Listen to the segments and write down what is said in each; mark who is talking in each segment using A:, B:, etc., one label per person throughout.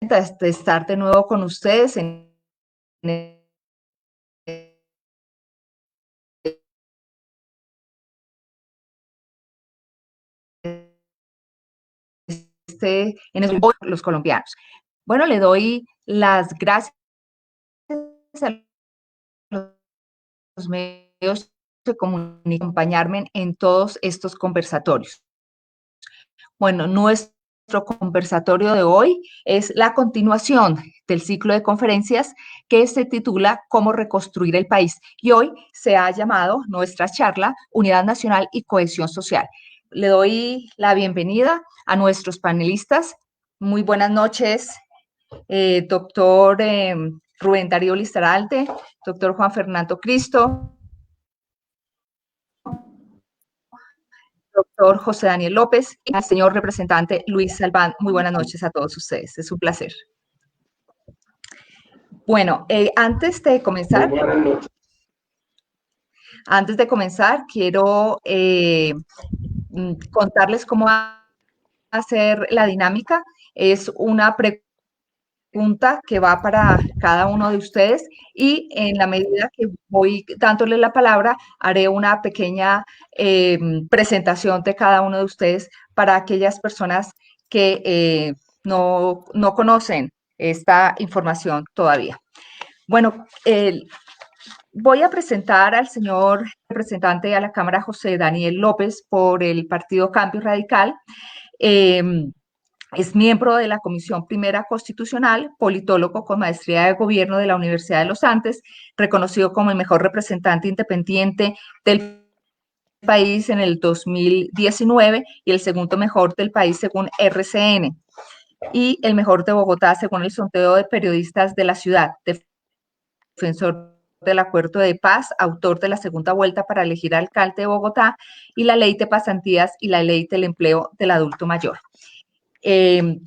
A: de estar de nuevo con ustedes en los colombianos. Bueno, le doy las gracias a los medios de comunicación acompañarme en todos estos conversatorios. Bueno, nuestro conversatorio de hoy es la continuación del ciclo de conferencias que se titula Cómo reconstruir el país, y hoy se ha llamado nuestra charla Unidad Nacional y Cohesión Social. Le doy la bienvenida a nuestros panelistas. Muy buenas noches, doctor Rubén Darío Lizarralde, doctor Juan Fernando Cristo, doctor José Daniel López y al señor representante Luis Salván. Muy buenas noches a todos ustedes, es un placer. Bueno, antes de comenzar, quiero contarles cómo va a ser la dinámica. Es una pregunta que va para cada uno de ustedes y en la medida que voy dándole la palabra, haré una pequeña presentación de cada uno de ustedes para aquellas personas que no conocen esta información todavía. Bueno, voy a presentar al señor representante a la Cámara, José Daniel López, por el Partido Cambio Radical. Es miembro de la Comisión Primera Constitucional, politólogo con maestría de gobierno de la Universidad de los Andes, reconocido como el mejor representante independiente del país en el 2019 y el segundo mejor del país según RCN, y el mejor de Bogotá según el sondeo de periodistas de la ciudad, defensor del acuerdo de paz, autor de la segunda vuelta para elegir alcalde de Bogotá y la ley de pasantías y la ley del empleo del adulto mayor. Creo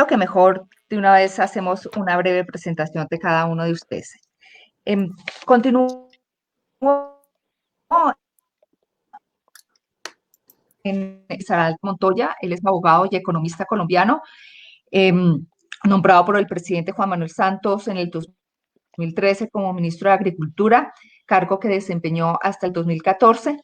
A: que mejor de una vez hacemos una breve presentación de cada uno de ustedes. Continúo en Saral Montoya, él es abogado y economista colombiano, nombrado por el presidente Juan Manuel Santos en el 2013 como ministro de Agricultura, cargo que desempeñó hasta el 2014.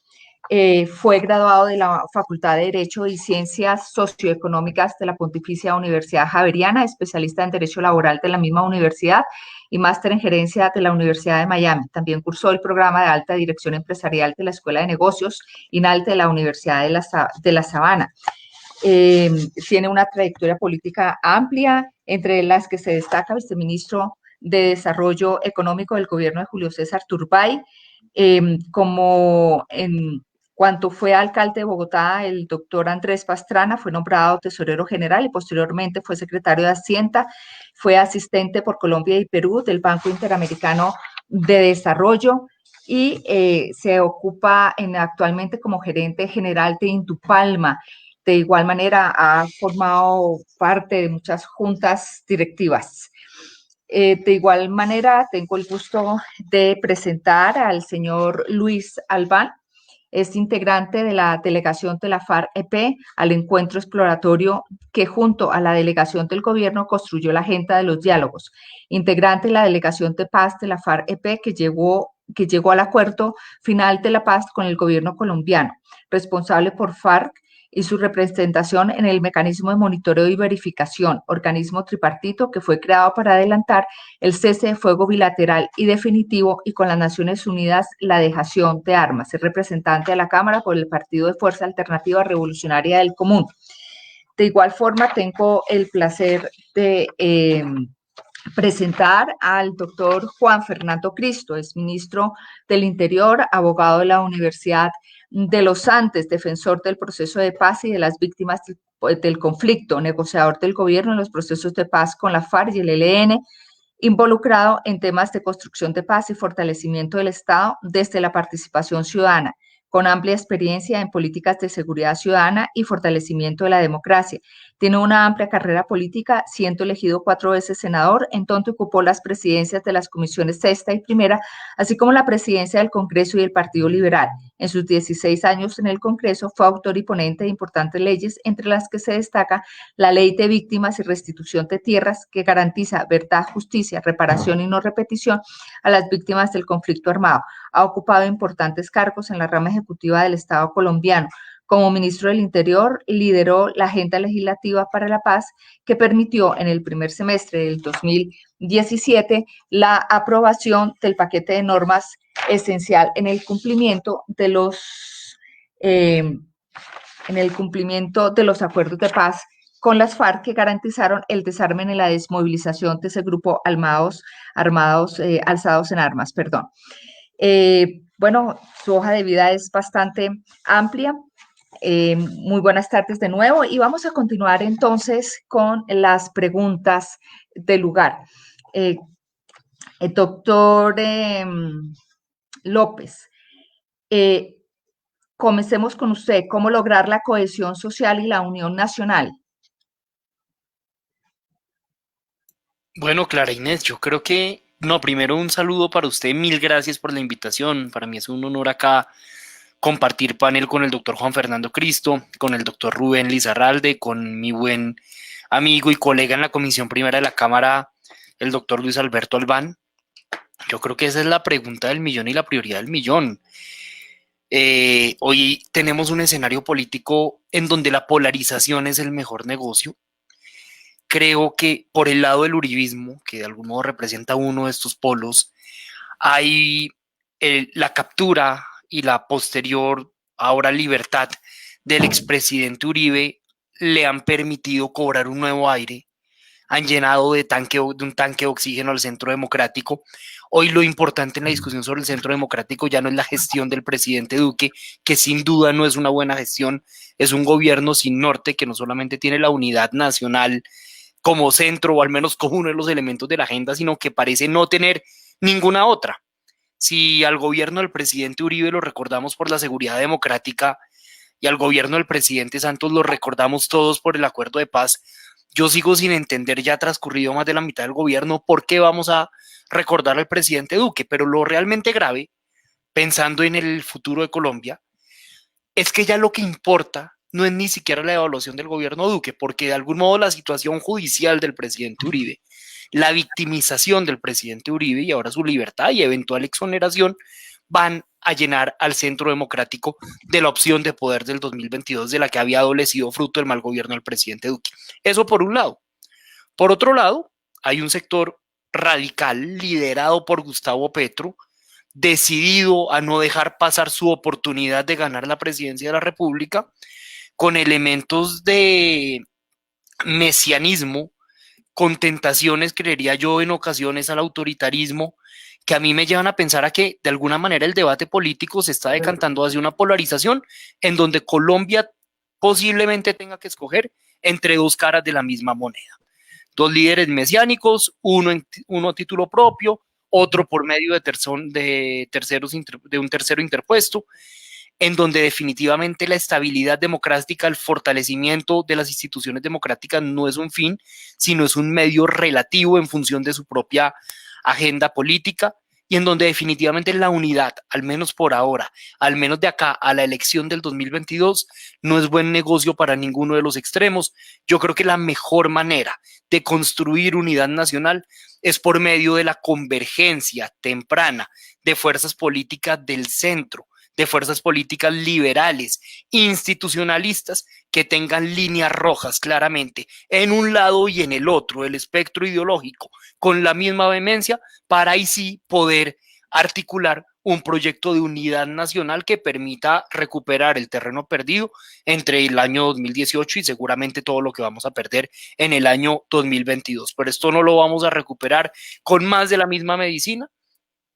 A: Fue graduado de la Facultad de Derecho y Ciencias Socioeconómicas de la Pontificia Universidad Javeriana, especialista en Derecho Laboral de la misma universidad y máster en Gerencia de la Universidad de Miami. También cursó el programa de Alta Dirección Empresarial de la Escuela de Negocios INALTE de la Universidad de la Sabana. Tiene una trayectoria política amplia, entre las que se destaca viceministro de Desarrollo Económico del gobierno de Julio César Turbay, como en cuanto fue alcalde de Bogotá, el doctor Andrés Pastrana fue nombrado tesorero general y posteriormente fue secretario de Hacienda, fue asistente por Colombia y Perú del Banco Interamericano de Desarrollo y se ocupa actualmente como gerente general de Indupalma. De igual manera ha formado parte de muchas juntas directivas. De igual manera, tengo el gusto de presentar al señor Luis Albán. Es integrante de la delegación de la FARC-EP al encuentro exploratorio que junto a la delegación del gobierno construyó la agenda de los diálogos. Integrante de la delegación de paz de la FARC-EP que llegó al acuerdo final de la paz con el gobierno colombiano. Responsable por FARC y su representación en el mecanismo de monitoreo y verificación, organismo tripartito que fue creado para adelantar el cese de fuego bilateral y definitivo y con las Naciones Unidas la dejación de armas. Es representante de la Cámara por el Partido de Fuerza Alternativa Revolucionaria del Común. De igual forma, tengo el placer de presentar al doctor Juan Fernando Cristo, es ministro del Interior, abogado de la Universidad de los Andes, defensor del proceso de paz y de las víctimas del conflicto, negociador del gobierno en los procesos de paz con la FARC y el ELN, involucrado en temas de construcción de paz y fortalecimiento del Estado desde la participación ciudadana. con amplia experiencia en políticas de seguridad ciudadana y fortalecimiento de la democracia. Tiene una amplia carrera política, siendo elegido 4 veces senador, en tanto ocupó las presidencias de las comisiones sexta y primera, así como la presidencia del Congreso y del Partido Liberal. En sus 16 años en el Congreso fue autor y ponente de importantes leyes, entre las que se destaca la Ley de Víctimas y Restitución de Tierras, que garantiza verdad, justicia, reparación y no repetición a las víctimas del conflicto armado. Ha ocupado importantes cargos en la rama ejecutiva del Estado colombiano. Como ministro del Interior, lideró la Agenda Legislativa para la Paz, que permitió en el primer semestre del 2017 la aprobación del paquete de normas esencial eh, en el cumplimiento de los acuerdos de paz con las FARC, que garantizaron el desarme y la desmovilización de ese grupo alzados en armas, perdón. Bueno, su hoja de vida es bastante amplia. Muy buenas tardes de nuevo y vamos a continuar entonces con las preguntas del lugar. Doctor López, comencemos con usted. ¿Cómo lograr la cohesión social y la unión nacional?
B: Bueno, Clara Inés, yo creo que, no, primero un saludo para usted, mil gracias por la invitación. Para mí es un honor acá compartir panel con el doctor Juan Fernando Cristo, con el doctor Rubén Lizarralde, con mi buen amigo y colega en la Comisión Primera de la Cámara, el doctor Luis Alberto Albán. Yo creo que esa es la pregunta del millón y la prioridad del millón. Hoy tenemos un escenario político en donde la polarización es el mejor negocio. Creo que por el lado del uribismo, que de algún modo representa uno de estos polos, hay la captura y la posterior, ahora libertad del expresidente Uribe le han permitido cobrar un nuevo aire, han llenado de un tanque de oxígeno al centro democrático. Hoy lo importante en la discusión sobre el centro democrático ya no es la gestión del presidente Duque, que sin duda no es una buena gestión, es un gobierno sin norte que no solamente tiene la unidad nacional como centro o al menos como uno de los elementos de la agenda, sino que parece no tener ninguna otra. Si al gobierno del presidente Uribe lo recordamos por la seguridad democrática y al gobierno del presidente Santos lo recordamos todos por el acuerdo de paz, yo sigo sin entender, ya transcurrido más de la mitad del gobierno, por qué vamos a recordar al presidente Duque. Pero lo realmente grave, pensando en el futuro de Colombia, es que ya lo que importa no es ni siquiera la evaluación del gobierno Duque, porque de algún modo la situación judicial del presidente Uribe, la victimización del presidente Uribe y ahora su libertad y eventual exoneración van a llenar al centro democrático de la opción de poder del 2022 de la que había adolecido fruto del mal gobierno del presidente Duque. Eso por un lado. Por otro lado, hay un sector radical liderado por Gustavo Petro, decidido a no dejar pasar su oportunidad de ganar la presidencia de la República, con elementos de mesianismo, con tentaciones, creería yo, en ocasiones al autoritarismo, que a mí me llevan a pensar a que de alguna manera el debate político se está decantando hacia una polarización en donde Colombia posiblemente tenga que escoger entre dos caras de la misma moneda. Dos líderes mesiánicos, uno a título propio, otro por medio de un tercero interpuesto, en donde definitivamente la estabilidad democrática, el fortalecimiento de las instituciones democráticas no es un fin, sino es un medio relativo en función de su propia agenda política, y en donde definitivamente la unidad, al menos por ahora, al menos de acá a la elección del 2022, no es buen negocio para ninguno de los extremos. Yo creo que la mejor manera de construir unidad nacional es por medio de la convergencia temprana de fuerzas políticas del centro, de fuerzas políticas liberales, institucionalistas, que tengan líneas rojas claramente en un lado y en el otro del espectro ideológico, con la misma vehemencia, para ahí sí poder articular un proyecto de unidad nacional que permita recuperar el terreno perdido entre el año 2018 y seguramente todo lo que vamos a perder en el año 2022. Pero esto no lo vamos a recuperar con más de la misma medicina,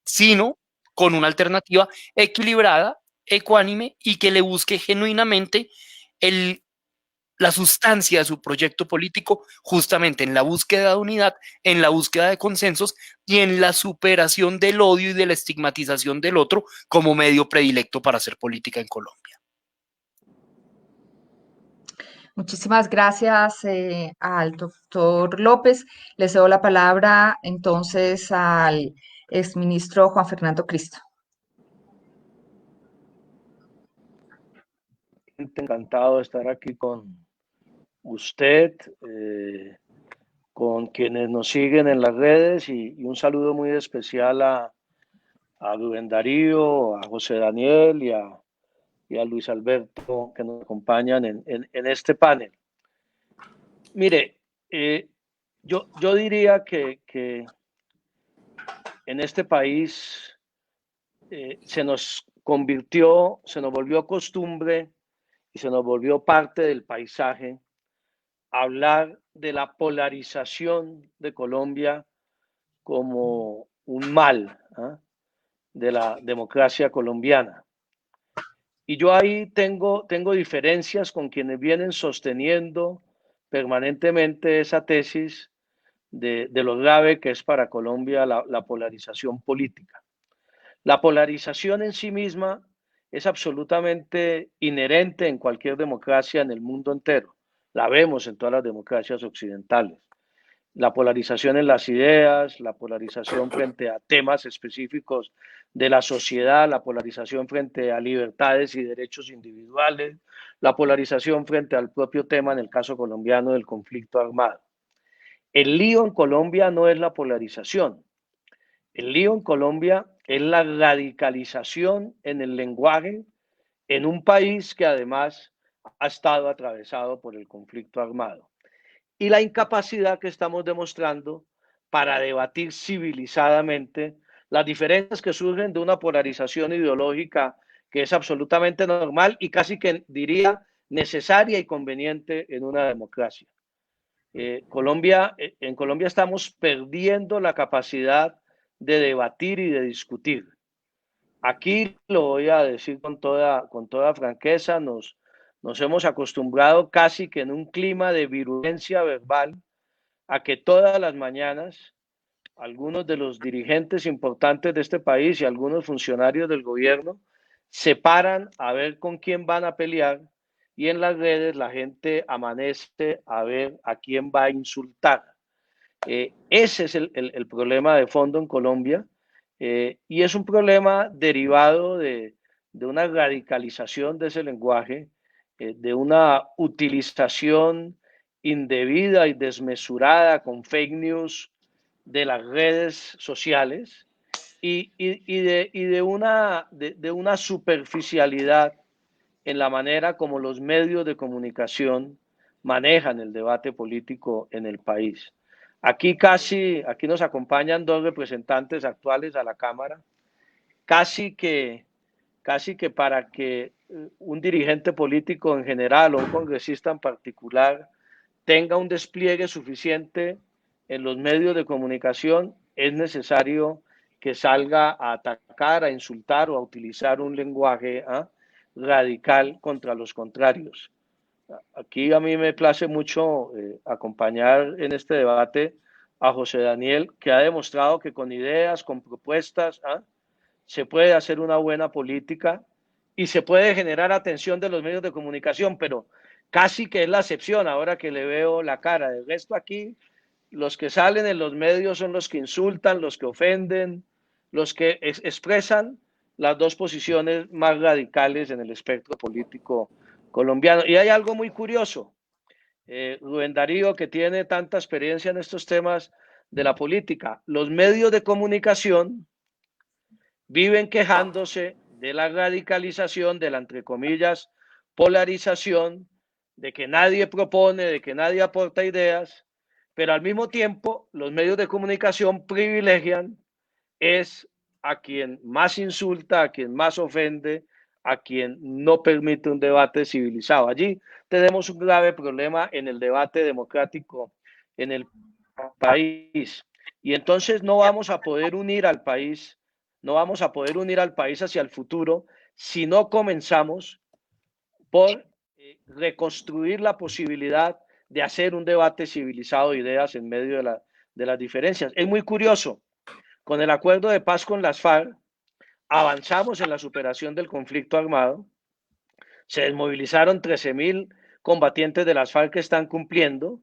B: sino con una alternativa equilibrada, ecuánime y que le busque genuinamente el la sustancia de su proyecto político justamente en la búsqueda de unidad, en la búsqueda de consensos y en la superación del odio y de la estigmatización del otro como medio predilecto para hacer política en Colombia.
A: Muchísimas gracias al doctor López. Le cedo la palabra entonces al exministro Juan Fernando Cristo.
C: Encantado de estar aquí con usted, con quienes nos siguen en las redes y un saludo muy especial a Rubén Darío, a José Daniel y a Luis Alberto que nos acompañan en este panel. Mire, yo diría que en este país se nos volvió costumbre y se nos volvió parte del paisaje hablar de la polarización de Colombia como un mal, ¿eh?, de la democracia colombiana. Y yo ahí tengo diferencias con quienes vienen sosteniendo permanentemente esa tesis de lo grave que es para Colombia la polarización política. La polarización en sí misma es absolutamente inherente en cualquier democracia en el mundo entero. La vemos en todas las democracias occidentales. La polarización en las ideas, la polarización frente a temas específicos de la sociedad, la polarización frente a libertades y derechos individuales, la polarización frente al propio tema, en el caso colombiano, del conflicto armado. El lío en Colombia no es la polarización. El lío en Colombia es la radicalización en el lenguaje en un país que además ha estado atravesado por el conflicto armado. Y la incapacidad que estamos demostrando para debatir civilizadamente las diferencias que surgen de una polarización ideológica que es absolutamente normal y casi que diría necesaria y conveniente en una democracia. En Colombia estamos perdiendo la capacidad de debatir y de discutir. Aquí lo voy a decir con toda franqueza, nos hemos acostumbrado casi que en un clima de virulencia verbal a que todas las mañanas algunos de los dirigentes importantes de este país y algunos funcionarios del gobierno se paran a ver con quién van a pelear y en las redes la gente amanece a ver a quién va a insultar. Ese es el problema de fondo en Colombia y es un problema derivado de una radicalización de ese lenguaje, de una utilización indebida y desmesurada con fake news de las redes sociales y de una superficialidad en la manera como los medios de comunicación manejan el debate político en el país. Aquí nos acompañan dos representantes actuales a la Cámara, casi que para que un dirigente político en general o un congresista en particular tenga un despliegue suficiente en los medios de comunicación, es necesario que salga a atacar, a insultar o a utilizar un lenguaje radical contra los contrarios. Aquí a mí me place mucho acompañar en este debate a José Daniel, que ha demostrado que con ideas, con propuestas, se puede hacer una buena política y se puede generar atención de los medios de comunicación, pero casi que es la excepción ahora que le veo la cara. Del resto aquí, los que salen en los medios son los que insultan, los que ofenden, los que expresan las dos posiciones más radicales en el espectro político colombiano. Y hay algo muy curioso. Rubén Darío, que tiene tanta experiencia en estos temas de la política, los medios de comunicación viven quejándose de la radicalización, de la, entre comillas, polarización, de que nadie propone, de que nadie aporta ideas, pero al mismo tiempo los medios de comunicación privilegian es a quien más insulta, a quien más ofende, a quien no permite un debate civilizado. Allí tenemos un grave problema en el debate democrático en el país. Y entonces no vamos a poder unir al país, hacia el futuro si no comenzamos por reconstruir la posibilidad de hacer un debate civilizado de ideas en medio de las diferencias. Es muy curioso, con el acuerdo de paz con las FARC, avanzamos en la superación del conflicto armado, se desmovilizaron 13.000 combatientes de las FARC que están cumpliendo.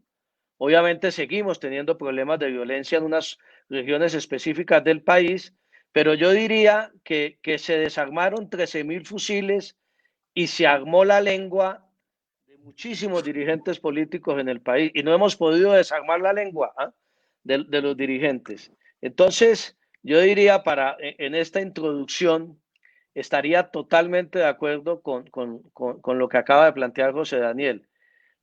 C: Obviamente seguimos teniendo problemas de violencia en unas regiones específicas del país, pero yo diría que se desarmaron 13.000 fusiles y se armó la lengua de muchísimos dirigentes políticos en el país y no hemos podido desarmar la lengua de los dirigentes. Entonces, yo diría en esta introducción, estaría totalmente de acuerdo con lo que acaba de plantear José Daniel.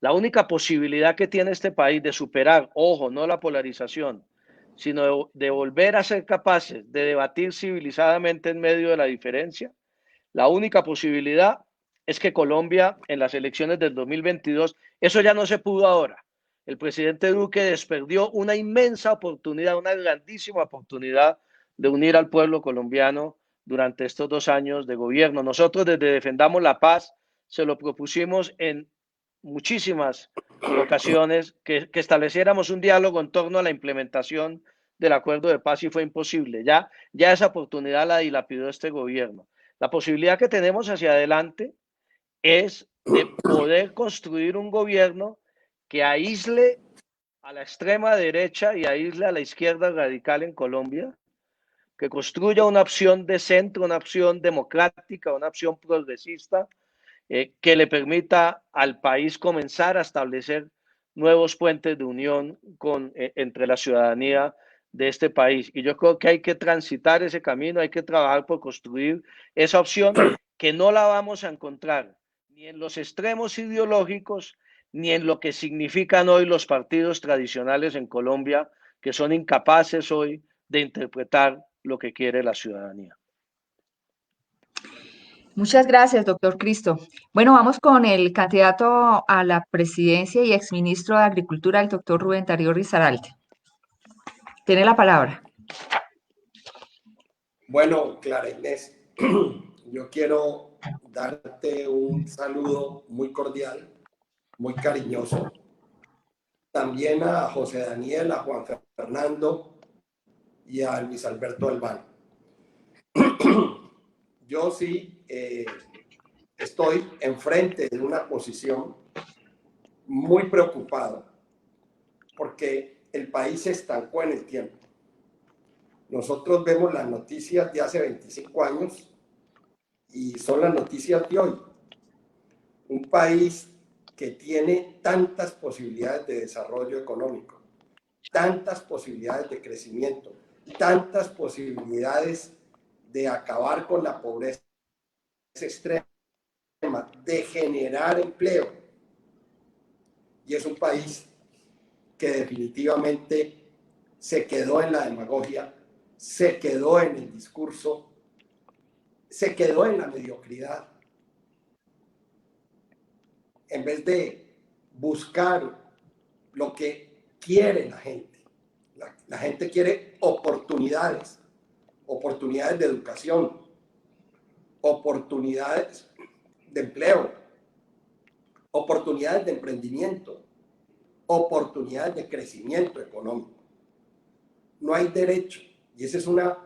C: La única posibilidad que tiene este país de superar, ojo, no la polarización, sino de volver a ser capaces de debatir civilizadamente en medio de la diferencia, la única posibilidad es que Colombia en las elecciones del 2022, eso ya no se pudo ahora. El presidente Duque desperdió una inmensa oportunidad, una grandísima oportunidad de unir al pueblo colombiano durante estos 2 años de gobierno. Nosotros desde Defendamos la Paz se lo propusimos en muchísimas ocasiones que estableciéramos un diálogo en torno a la implementación del acuerdo de paz y fue imposible. Ya esa oportunidad la dilapidó este gobierno. La posibilidad que tenemos hacia adelante es de poder construir un gobierno que aísle a la extrema derecha y aísle a la izquierda radical en Colombia, que construya una opción de centro, una opción democrática, una opción progresista, que le permita al país comenzar a establecer nuevos puentes de unión entre la ciudadanía de este país. Y yo creo que hay que transitar ese camino, hay que trabajar por construir esa opción que no la vamos a encontrar ni en los extremos ideológicos, ni en lo que significan hoy los partidos tradicionales en Colombia, que son incapaces hoy de interpretar lo que quiere la ciudadanía.
A: Muchas gracias, doctor Cristo. Bueno, vamos con el candidato a la presidencia y exministro de Agricultura, el doctor Rubén Darío Risaralde. Tiene la palabra.
D: Bueno, Clara Inés, yo quiero darte un saludo muy cordial, muy cariñoso. También a José Daniel, a Juan Fernando y a Luis Alberto Albán. Yo sí estoy enfrente de una posición muy preocupado porque el país se estancó en el tiempo. Nosotros vemos las noticias de hace 25 años y son las noticias de hoy. Un país que tiene tantas posibilidades de desarrollo económico, tantas posibilidades de crecimiento, tantas posibilidades de acabar con la pobreza extrema, de generar empleo. Y es un país que definitivamente se quedó en la demagogia, se quedó en el discurso, se quedó en la mediocridad. En vez de buscar lo que quiere la gente. La gente quiere oportunidades, oportunidades de educación, oportunidades de empleo, oportunidades de emprendimiento, oportunidades de crecimiento económico. No hay derecho, y esa es una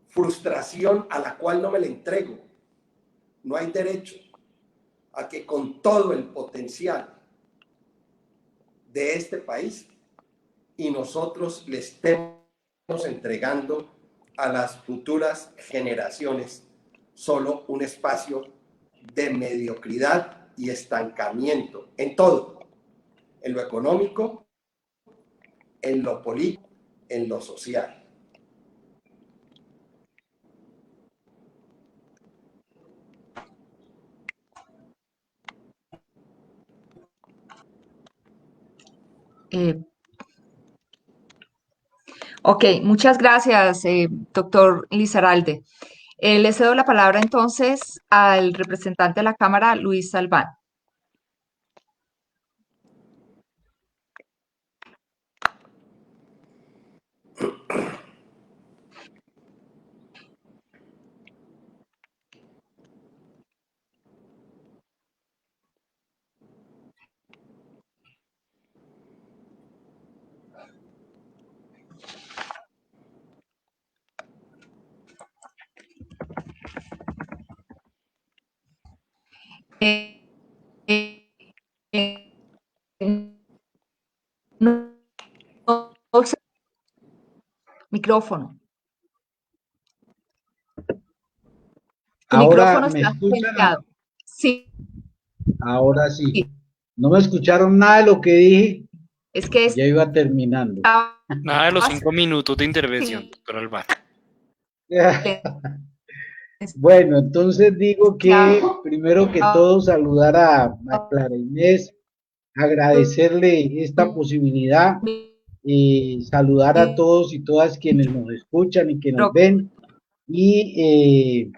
D: frustración a la cual no me le entrego. No hay derecho a que con todo el potencial de este país y nosotros le estemos entregando a las futuras generaciones solo un espacio de mediocridad y estancamiento en todo, en lo económico, en lo político, en lo social.
A: Ok, muchas gracias, doctor Lizarralde. Le cedo la palabra entonces al representante de la Cámara, Luis Albán. no, micrófono. Tu
E: Ahora
A: micrófono
E: me
A: está
E: escuchan,
A: silenciado. Sí,
E: ahora sí.
A: sí.
E: No me escucharon nada de lo que dije,
A: Es que
E: ya iba terminando.
B: Nada de los
A: estabas
B: 5 minutos de intervención, doctor Albano.
E: Bueno, entonces digo que primero que todo saludar a Clara Inés, agradecerle esta posibilidad y saludar a todos y todas quienes nos escuchan y que nos ven y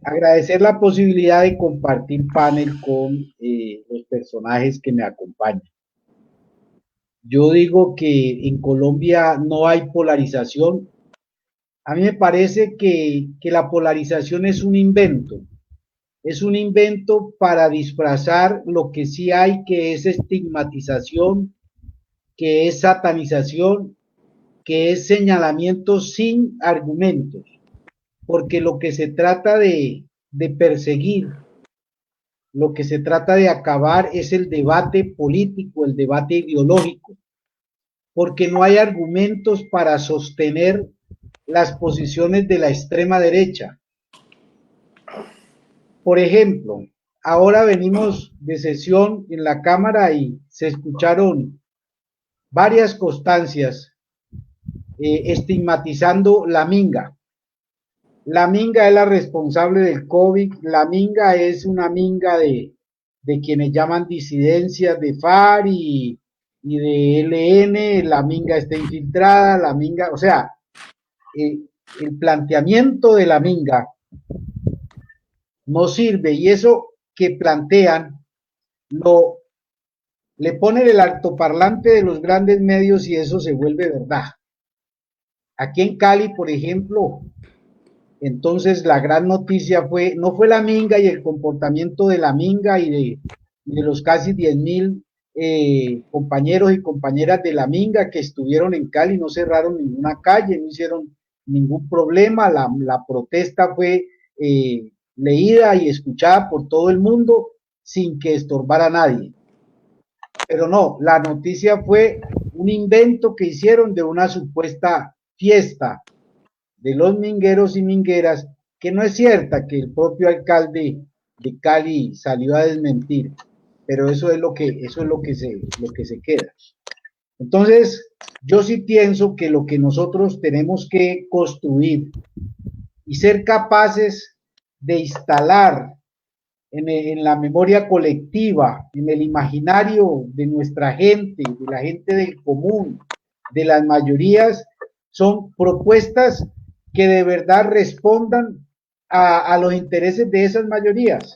E: agradecer la posibilidad de compartir panel con los personajes que me acompañan. Yo digo que en Colombia no hay polarización. A mí me parece que la polarización es un invento para disfrazar lo que sí hay, que es estigmatización, que es satanización, que es señalamiento sin argumentos, porque lo que se trata de perseguir, lo que se trata de acabar es el debate político, el debate ideológico, porque no hay argumentos para sostener las posiciones de la extrema derecha. Por ejemplo, ahora venimos de sesión en la Cámara y se escucharon varias constancias estigmatizando la minga. La minga es la responsable del COVID, la minga es una minga de quienes llaman disidencias de FARC y de ELN, la minga está infiltrada, la minga, o sea, el planteamiento de la minga no sirve y eso que plantean le ponen el altoparlante de los grandes medios y eso se vuelve verdad. Aquí en Cali, por ejemplo, entonces la gran noticia no fue la minga y el comportamiento de la minga y de los casi 10.000 compañeros y compañeras de la minga que estuvieron en Cali, no cerraron ninguna calle, no hicieron ningún problema, la protesta fue leída y escuchada por todo el mundo sin que estorbara a nadie. Pero no, la noticia fue un invento que hicieron de una supuesta fiesta de los mingueros y mingueras, que no es cierta, que el propio alcalde de Cali salió a desmentir, pero eso es lo que se queda. Entonces, yo sí pienso que lo que nosotros tenemos que construir y ser capaces de instalar en la memoria colectiva, en el imaginario de nuestra gente, de la gente del común, de las mayorías, son propuestas que de verdad respondan a los intereses de esas mayorías.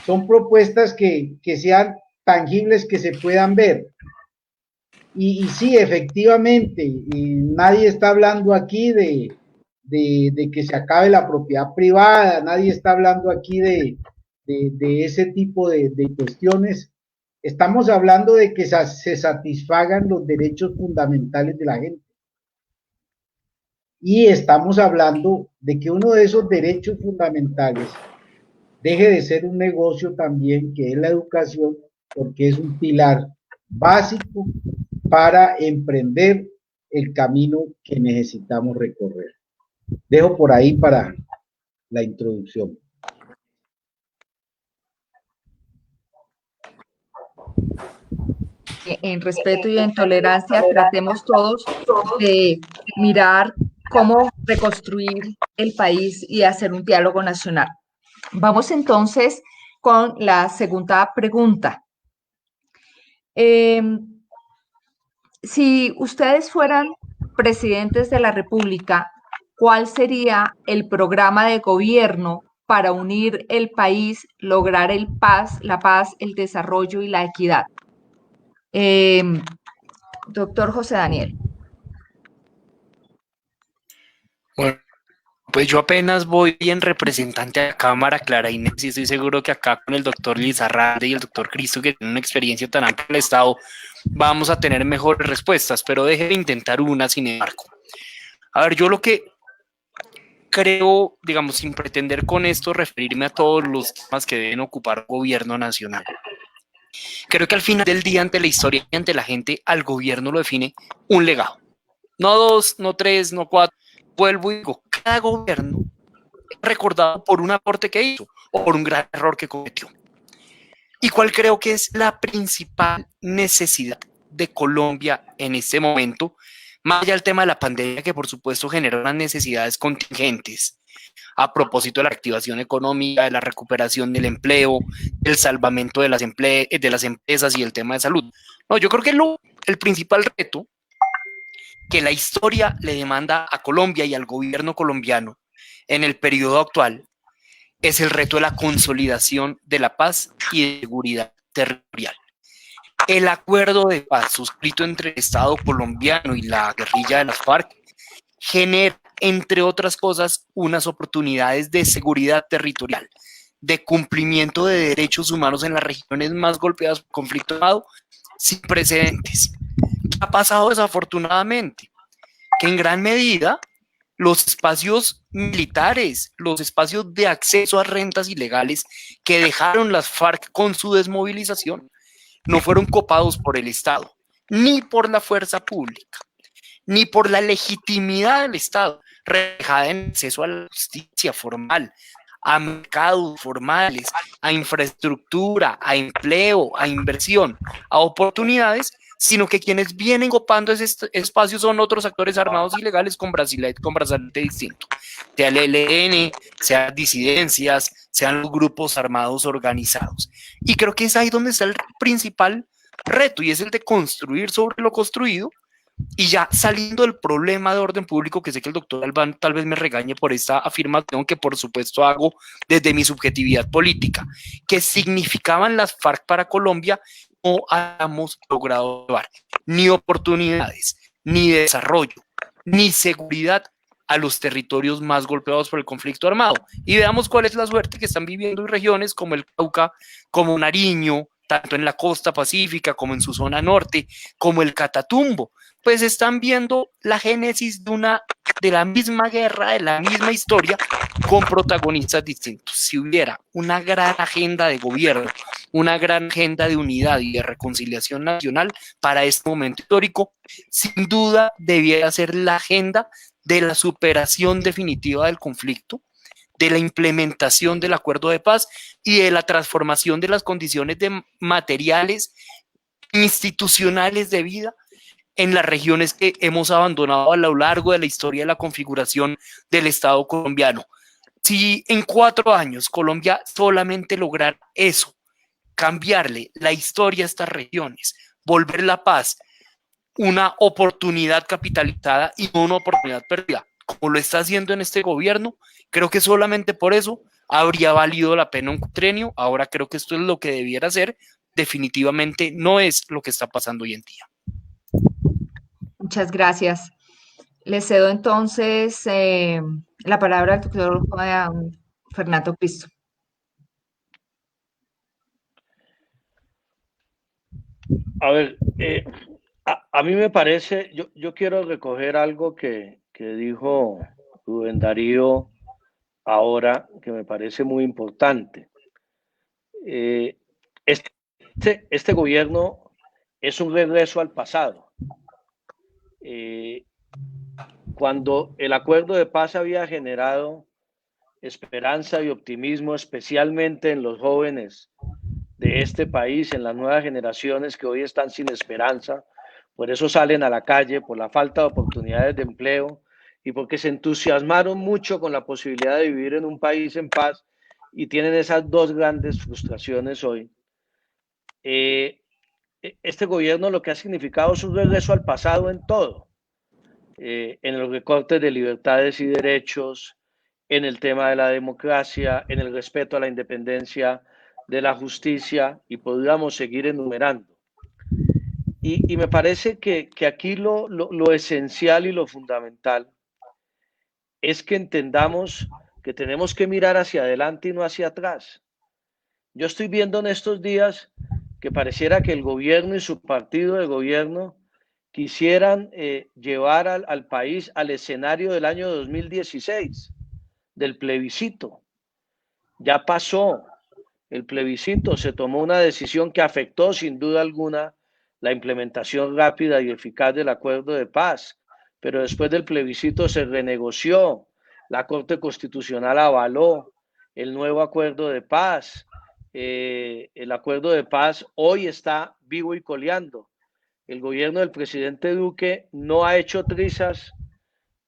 E: Son propuestas que sean tangibles, que se puedan ver. Y sí, efectivamente, nadie está hablando aquí de que se acabe la propiedad privada, nadie está hablando aquí de ese tipo de cuestiones. Estamos hablando de que se satisfagan los derechos fundamentales de la gente. Y estamos hablando de que uno de esos derechos fundamentales deje de ser un negocio también, que es la educación, porque es un pilar básico para emprender el camino que necesitamos recorrer. Dejo por ahí para la introducción.
A: En respeto y en tolerancia, tratemos todos de mirar cómo reconstruir el país y hacer un diálogo nacional. Vamos entonces con la segunda pregunta. Si ustedes fueran presidentes de la República, ¿cuál sería el programa de gobierno para unir el país, lograr la paz, el desarrollo y la equidad? Doctor José Daniel.
B: Bueno, pues yo apenas voy en representante a la Cámara, Clara Inés, y estoy seguro que acá con el doctor Lizarralde y el doctor Cristo, que tienen una experiencia tan amplia en el Estado, vamos a tener mejores respuestas, pero deje de intentar una sin embargo. A ver, yo lo que creo, digamos, sin pretender con esto referirme a todos los temas que deben ocupar el gobierno nacional. Creo que al final del día, ante la historia y ante la gente, al gobierno lo define un legado. No dos, no tres, no cuatro. Vuelvo y digo, cada gobierno es recordado por un aporte que hizo o por un gran error que cometió. ¿Y cuál creo que es la principal necesidad de Colombia en este momento? Más allá del tema de la pandemia, que por supuesto genera unas necesidades contingentes a propósito de la reactivación económica, de la recuperación del empleo, del salvamento de las empresas y el tema de salud. No, yo creo que el principal reto que la historia le demanda a Colombia y al gobierno colombiano en el periodo actual es el reto de la consolidación de la paz y de seguridad territorial. El acuerdo de paz suscrito entre el Estado colombiano y la guerrilla de las FARC genera, entre otras cosas, unas oportunidades de seguridad territorial, de cumplimiento de derechos humanos en las regiones más golpeadas por conflicto armado, sin precedentes. ¿Qué ha pasado desafortunadamente? Que en gran medida los espacios militares, los espacios de acceso a rentas ilegales que dejaron las FARC con su desmovilización, no fueron copados por el Estado, ni por la fuerza pública, ni por la legitimidad del Estado, reflejada en acceso a la justicia formal, a mercados formales, a infraestructura, a empleo, a inversión, a oportunidades, sino que quienes vienen copando ese espacio son otros actores armados ilegales con brazalete distinto, sea el ELN, sean disidencias, sean los grupos armados organizados. Y creo que es ahí donde está el principal reto, y es el de construir sobre lo construido. Y ya saliendo del problema de orden público, que sé que el doctor Albán tal vez me regañe por esta afirmación que por supuesto hago desde mi subjetividad política, que significaban las FARC para Colombia, no hayamos logrado llevar ni oportunidades, ni desarrollo, ni seguridad a los territorios más golpeados por el conflicto armado. Y veamos cuál es la suerte que están viviendo en regiones como el Cauca, como Nariño, tanto en la costa pacífica como en su zona norte, como el Catatumbo. Pues están viendo la génesis de la misma guerra, de la misma historia, con protagonistas distintos. Si hubiera una gran agenda de gobierno, una gran agenda de unidad y de reconciliación nacional para este momento histórico, sin duda debiera ser la agenda de la superación definitiva del conflicto, de la implementación del acuerdo de paz y de la transformación de las condiciones materiales, institucionales de vida en las regiones que hemos abandonado a lo largo de la historia de la configuración del Estado colombiano. Si en 4 años Colombia solamente lograr eso, cambiarle la historia a estas regiones, volver la paz una oportunidad capitalizada y no una oportunidad perdida, como lo está haciendo en este gobierno, creo que solamente por eso habría valido la pena un cuatrenio. Ahora creo que esto es lo que debiera ser. Definitivamente no es lo que está pasando hoy en día.
A: Muchas gracias. Le cedo entonces la palabra al doctor Fernando Cristo.
C: A ver, a mí me parece, yo quiero recoger algo que dijo Rubén Darío ahora, que me parece muy importante. Este gobierno es un regreso al pasado. Cuando el acuerdo de paz había generado esperanza y optimismo, especialmente en los jóvenes de este país, en las nuevas generaciones que hoy están sin esperanza, por eso salen a la calle, por la falta de oportunidades de empleo y porque se entusiasmaron mucho con la posibilidad de vivir en un país en paz y tienen esas dos grandes frustraciones hoy. Este gobierno lo que ha significado es un regreso al pasado en todo, en los recortes de libertades y derechos, en el tema de la democracia, en el respeto a la independencia de la justicia, y podríamos seguir enumerando. Y me parece que aquí lo esencial y lo fundamental es que entendamos que tenemos que mirar hacia adelante y no hacia atrás. Yo estoy viendo en estos días que pareciera que el gobierno y su partido de gobierno quisieran llevar al país al escenario del año 2016. del plebiscito. Ya pasó el plebiscito, se tomó una decisión que afectó sin duda alguna la implementación rápida y eficaz del acuerdo de paz, pero después del plebiscito se renegoció, la Corte Constitucional avaló el nuevo acuerdo de paz. El acuerdo de paz hoy está vivo y coleando. El gobierno del presidente Duque no ha hecho trizas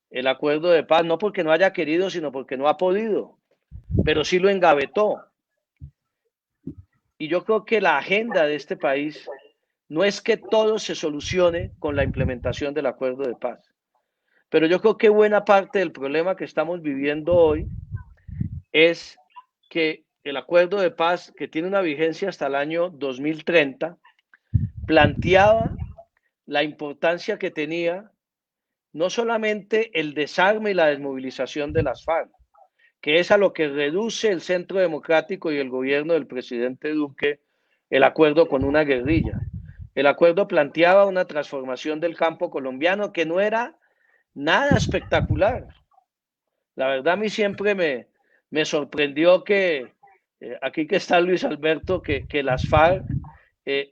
C: el acuerdo de paz, no porque no haya querido, sino porque no ha podido, pero sí lo engavetó. Y yo creo que la agenda de este país no es que todo se solucione con la implementación del acuerdo de paz, pero yo creo que buena parte del problema que estamos viviendo hoy es que el acuerdo de paz, que tiene una vigencia hasta el año 2030, planteaba la importancia que tenía no solamente el desarme y la desmovilización de las FARC, que es a lo que reduce el Centro Democrático y el gobierno del presidente Duque el acuerdo con una guerrilla. El acuerdo planteaba una transformación del campo colombiano que no era nada espectacular. La verdad a mí siempre me sorprendió que, aquí que está Luis Alberto, que las FARC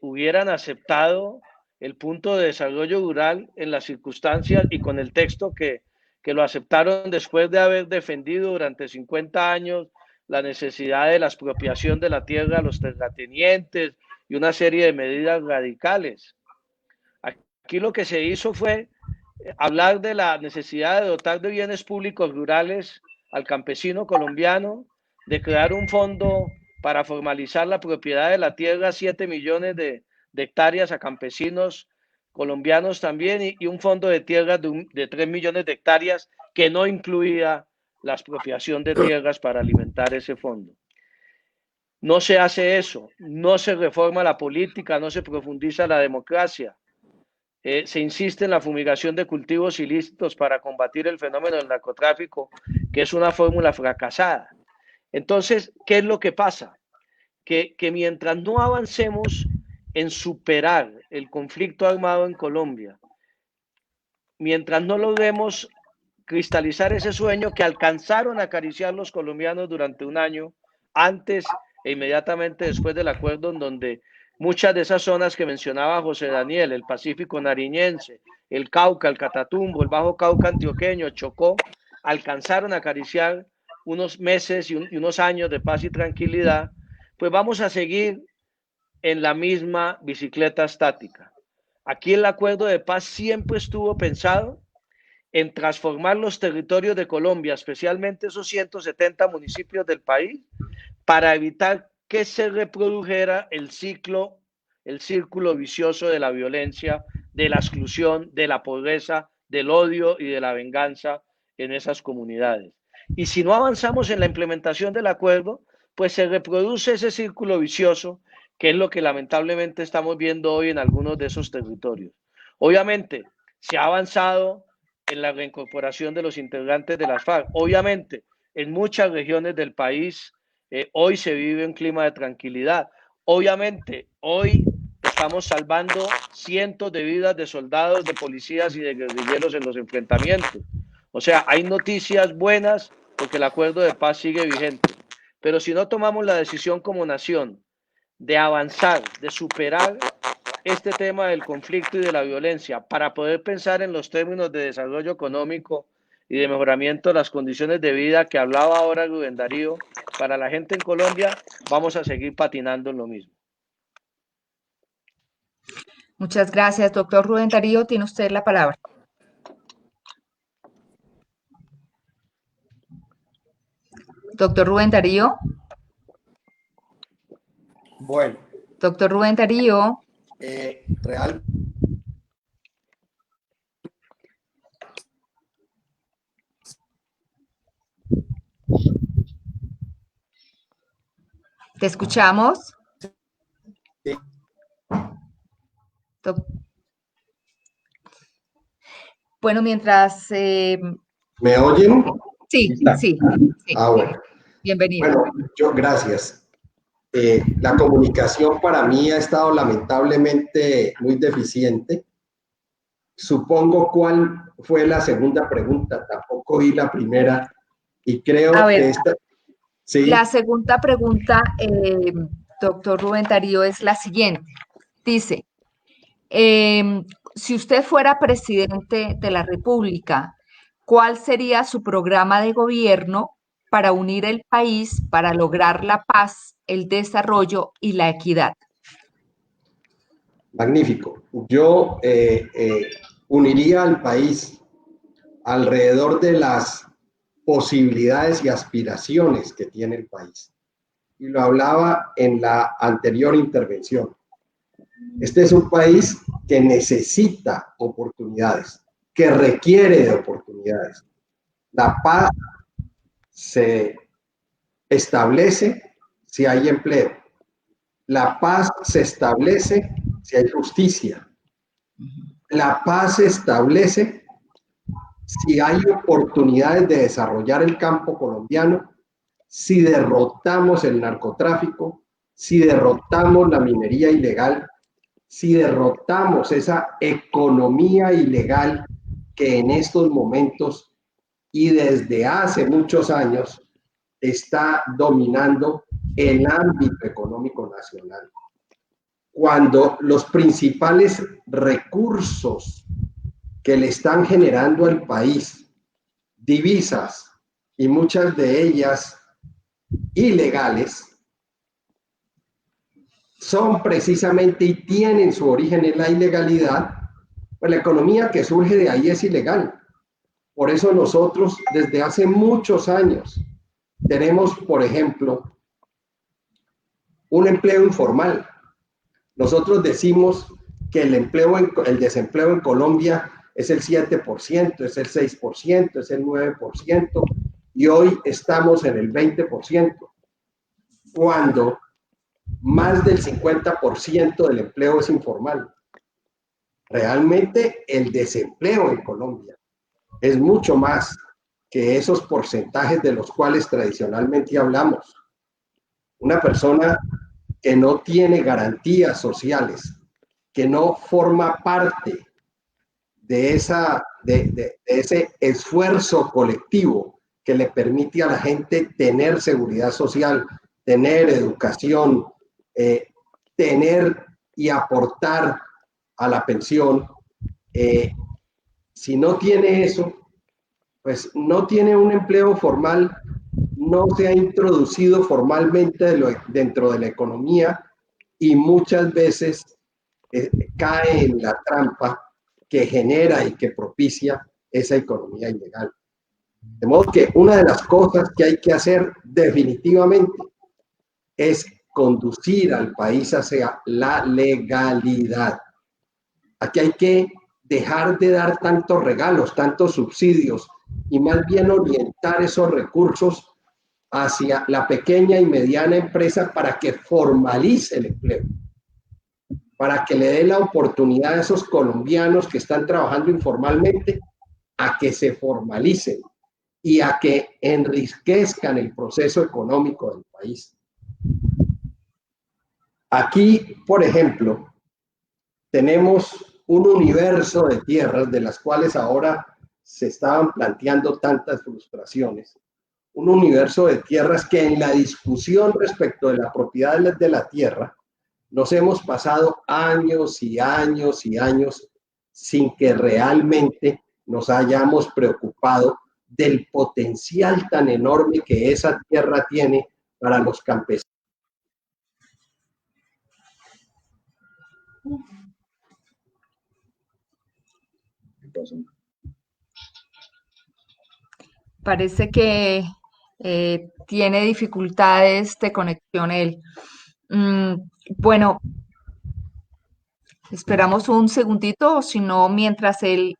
C: hubieran aceptado el punto de desarrollo rural en las circunstancias y con el texto que lo aceptaron después de haber defendido durante 50 años la necesidad de la expropiación de la tierra a los terratenientes y una serie de medidas radicales. Aquí lo que se hizo fue hablar de la necesidad de dotar de bienes públicos rurales al campesino colombiano, de crear un fondo para formalizar la propiedad de la tierra, 7 millones de hectáreas a campesinos colombianos también, y un fondo de tierras de 3 millones de hectáreas que no incluía la expropiación de tierras para alimentar ese fondo. No se hace eso, no se reforma la política, no se profundiza la democracia. Se insiste en la fumigación de cultivos ilícitos para combatir el fenómeno del narcotráfico, que es una fórmula fracasada. Entonces, ¿qué es lo que pasa? Que mientras no avancemos en superar el conflicto armado en Colombia, mientras no logremos cristalizar ese sueño que alcanzaron a acariciar los colombianos durante un año, antes e inmediatamente después del acuerdo, en donde muchas de esas zonas que mencionaba José Daniel, el Pacífico nariñense, el Cauca, el Catatumbo, el Bajo Cauca antioqueño, Chocó, alcanzaron a acariciar unos meses y unos años de paz y tranquilidad, pues vamos a seguir en la misma bicicleta estática. Aquí el acuerdo de paz siempre estuvo pensado en transformar los territorios de Colombia, especialmente esos 170 municipios del país, para evitar que se reprodujera el círculo vicioso de la violencia, de la exclusión, de la pobreza, del odio y de la venganza en esas comunidades. Y si no avanzamos en la implementación del acuerdo, pues se reproduce ese círculo vicioso, que es lo que lamentablemente estamos viendo hoy en algunos de esos territorios. Obviamente, se ha avanzado en la reincorporación de los integrantes de las FARC. Obviamente, en muchas regiones del país hoy se vive un clima de tranquilidad. Obviamente, hoy estamos salvando cientos de vidas de soldados, de policías y de guerrilleros en los enfrentamientos. O sea, hay noticias buenas porque el acuerdo de paz sigue vigente. Pero si no tomamos la decisión como nación de avanzar, de superar este tema del conflicto y de la violencia para poder pensar en los términos de desarrollo económico y de mejoramiento de las condiciones de vida que hablaba ahora Rubén Darío para la gente en Colombia, vamos a seguir patinando en lo mismo.
A: Muchas gracias, doctor Rubén Darío. Tiene usted la palabra. Doctor Rubén Darío.
D: Bueno.
A: Doctor Rubén Darío.
D: Real.
A: ¿Te escuchamos?
D: Sí.
A: Bueno, mientras...
F: ¿Me oyen?
A: Sí, sí.
F: Bueno.
A: Bienvenido.
F: Bueno, gracias. La comunicación para mí ha estado lamentablemente muy deficiente. Supongo cuál fue la segunda pregunta, tampoco oí la primera, Y creo
A: A ver,
F: que esta... Sí,
A: la segunda pregunta, doctor Rubén Darío, es la siguiente. Dice, si usted fuera presidente de la República, ¿cuál sería su programa de gobierno para unir el país, para lograr la paz, el desarrollo y la equidad?
F: magnífico. Yo uniría al país alrededor de las posibilidades y aspiraciones que tiene el país. Y lo hablaba en la anterior intervención. Este es un país que necesita oportunidades, que requiere de oportunidades. La paz se establece si hay empleo. La paz se establece si hay justicia. La paz se establece si hay oportunidades de desarrollar el campo colombiano, si derrotamos el narcotráfico, si derrotamos la minería ilegal, si derrotamos esa economía ilegal que en estos momentos y desde hace muchos años está dominando el ámbito económico nacional. Cuando los principales recursos que le están generando al país, divisas y muchas de ellas ilegales, son precisamente y tienen su origen en la ilegalidad, pues la economía que surge de ahí es ilegal. Por eso nosotros desde hace muchos años tenemos, por ejemplo, un empleo informal. Nosotros decimos que el desempleo en Colombia es el 7%, es el 6%, es el 9%, y hoy estamos en el 20%, cuando más del 50% del empleo es informal. Realmente el desempleo en Colombia es mucho más que esos porcentajes de los cuales tradicionalmente hablamos. Una persona que no tiene garantías sociales, que no forma parte de ese esfuerzo colectivo que le permite a la gente tener seguridad social, tener educación, tener y aportar a la pensión. Si no tiene eso, pues no tiene un empleo formal, no se ha introducido formalmente dentro de la economía y muchas veces cae en la trampa que genera y que propicia esa economía ilegal. De modo que una de las cosas que hay que hacer definitivamente es conducir al país hacia la legalidad. Aquí hay que dejar de dar tantos regalos, tantos subsidios y más bien orientar esos recursos hacia la pequeña y mediana empresa para que formalice el empleo, para que le dé la oportunidad a esos colombianos que están trabajando informalmente a que se formalicen y a que enriquezcan el proceso económico del país. Aquí, por ejemplo, tenemos un universo de tierras de las cuales ahora se estaban planteando tantas frustraciones, un universo de tierras que en la discusión respecto de la propiedad de la tierra nos hemos pasado años y años y años sin que realmente nos hayamos preocupado del potencial tan enorme que esa tierra tiene para los campesinos.
A: Parece que tiene dificultades de conexión él. Bueno, esperamos un segundito, o si no, mientras él...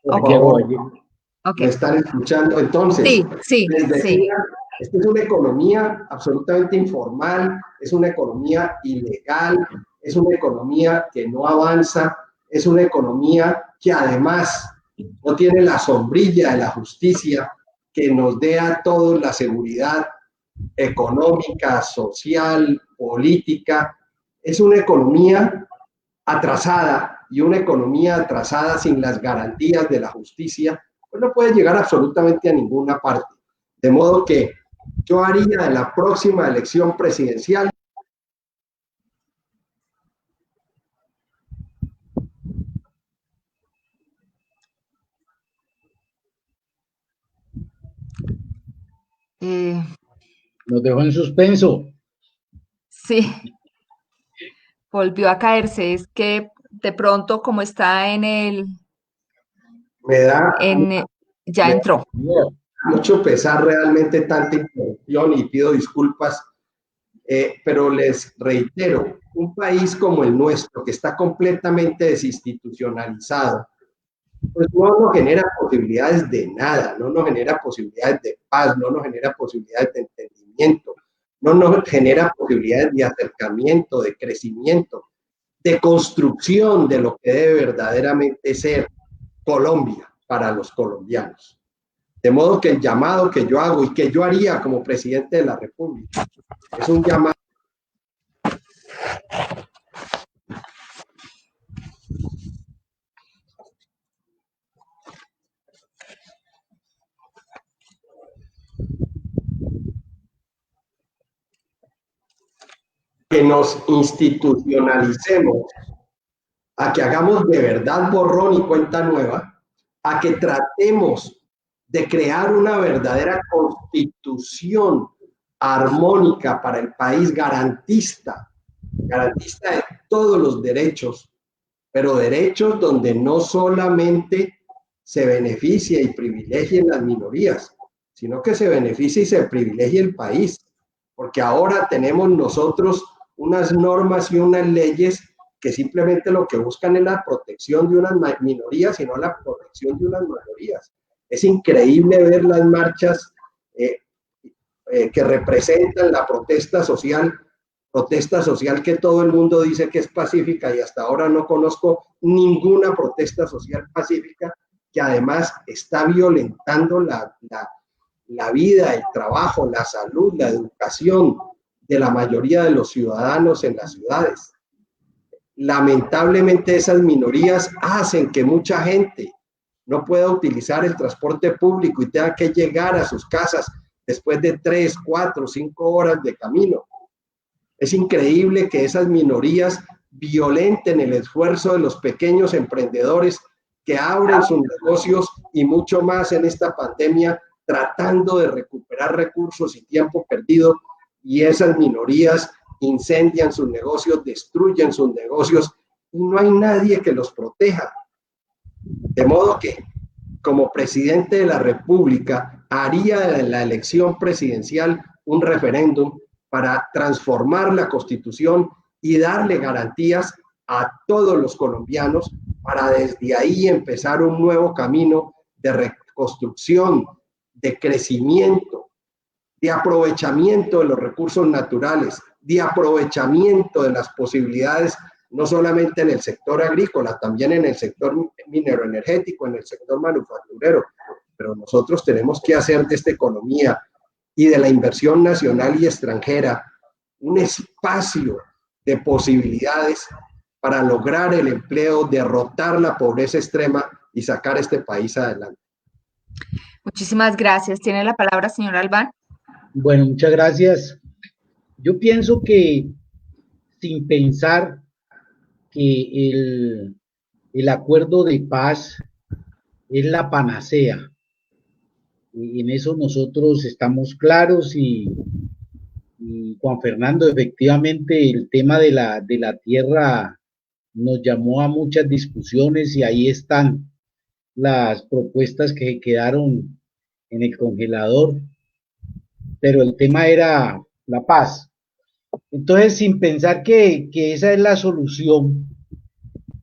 F: Por
A: Okay.
F: favor,
A: Okay.
F: ¿me están escuchando? Entonces,
A: sí,
F: les decía,
A: sí.
F: esta es una economía absolutamente informal, es una economía ilegal, es una economía que no avanza, es una economía que además no tiene la sombrilla de la justicia que nos dé a todos la seguridad económica, social, política. Es una economía atrasada, y una economía atrasada sin las garantías de la justicia, pues no puede llegar absolutamente a ninguna parte. De modo que yo haría en la próxima elección presidencial
E: Nos dejó en suspenso.
A: Sí, volvió a caerse. Es que de pronto, como está
F: me da,
A: ya
F: me
A: entró.
F: da mucho pesar realmente tanta interrupción y pido disculpas, pero les reitero, un país como el nuestro, que está completamente desinstitucionalizado, pues no nos genera posibilidades de nada, no nos genera posibilidades de paz, no nos genera posibilidades de entendimiento, no nos genera posibilidades de acercamiento, de crecimiento, de construcción de lo que debe verdaderamente ser Colombia para los colombianos. De modo que el llamado que yo hago y que yo haría como presidente de la República es un llamado que nos institucionalicemos, a que hagamos de verdad borrón y cuenta nueva, a que tratemos de crear una verdadera constitución armónica para el país, garantista de todos los derechos, pero derechos donde no solamente se beneficia y privilegien las minorías, sino que se beneficie y se privilegie el país, porque ahora tenemos nosotros unas normas y unas leyes que simplemente lo que buscan es la protección de unas minorías y no la protección de unas mayorías. Es increíble ver las marchas que representan la protesta social que todo el mundo dice que es pacífica y hasta ahora no conozco ninguna protesta social pacífica, que además está violentando la vida, el trabajo, la salud, la educación de la mayoría de los ciudadanos en las ciudades. Lamentablemente esas minorías hacen que mucha gente no pueda utilizar el transporte público y tenga que llegar a sus casas después de 3, 4, 5 horas de camino. Es increíble que esas minorías violenten el esfuerzo de los pequeños emprendedores que abren sus negocios y mucho más en esta pandemia, tratando de recuperar recursos y tiempo perdido, y esas minorías incendian sus negocios, destruyen sus negocios y no hay nadie que los proteja. De modo que, como presidente de la República, haría de la elección presidencial un referéndum para transformar la Constitución y darle garantías a todos los colombianos para desde ahí empezar un nuevo camino de reconstrucción, de crecimiento, de aprovechamiento de los recursos naturales, de aprovechamiento de las posibilidades, no solamente en el sector agrícola, también en el sector minero-energético, en el sector manufacturero. Pero nosotros tenemos que hacer de esta economía y de la inversión nacional y extranjera un espacio de posibilidades para lograr el empleo, derrotar la pobreza extrema y sacar este país adelante.
A: Muchísimas gracias. Tiene la palabra, señor Albán.
E: Bueno, muchas gracias. Yo pienso que sin pensar que el acuerdo de paz es la panacea, y en eso nosotros estamos claros y Juan Fernando, efectivamente el tema de la tierra nos llamó a muchas discusiones y ahí están las propuestas que quedaron en el congelador, pero el tema era la paz. Entonces, sin pensar que esa es la solución,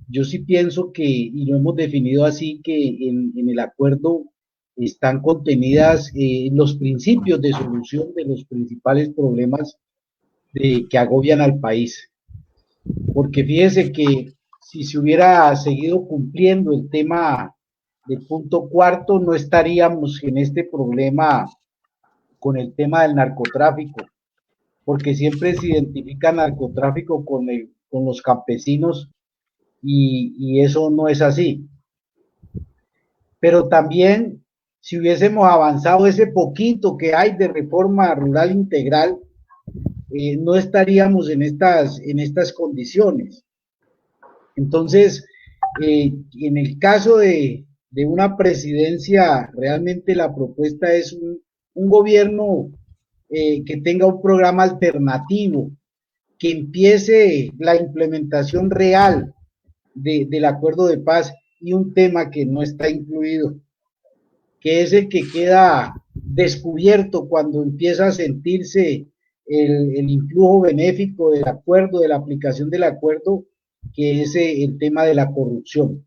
E: yo sí pienso que, y lo hemos definido así, que en el acuerdo están contenidas los principios de solución de los principales problemas que agobian al país. Porque fíjese que si se hubiera seguido cumpliendo el tema del punto cuarto, no estaríamos en este problema con el tema del narcotráfico, porque siempre se identifica narcotráfico con los campesinos y eso no es así. Pero también si hubiésemos avanzado ese poquito que hay de reforma rural integral, no estaríamos en estas condiciones. Entonces, en el caso de una presidencia, realmente la propuesta es un gobierno que tenga un programa alternativo, que empiece la implementación real del acuerdo de paz, y un tema que no está incluido, que es el que queda descubierto cuando empieza a sentirse el influjo benéfico del acuerdo, de la aplicación del acuerdo, que es el tema de la corrupción.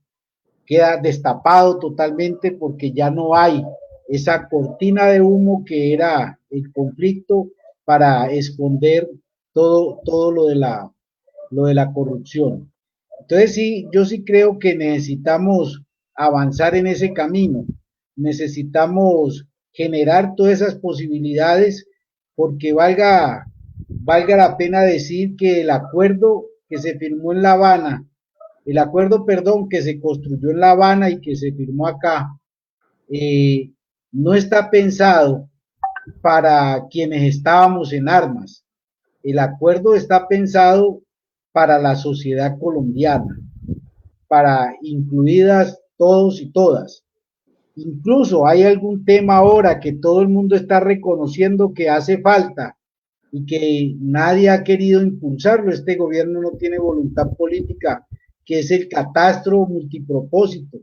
E: Queda destapado totalmente porque ya no hay esa cortina de humo que era el conflicto para esconder todo lo de la corrupción. Entonces sí, yo sí creo que necesitamos avanzar en ese camino, necesitamos generar todas esas posibilidades, porque valga la pena decir que el acuerdo que se firmó en La Habana, el acuerdo, perdón, que se construyó en La Habana y que se firmó acá, no está pensado para quienes estábamos en armas. El acuerdo está pensado para la sociedad colombiana, para incluidas todos y todas. Incluso hay algún tema ahora que todo el mundo está reconociendo que hace falta y que nadie ha querido impulsarlo. Este gobierno no tiene voluntad política, que es el catastro multipropósito,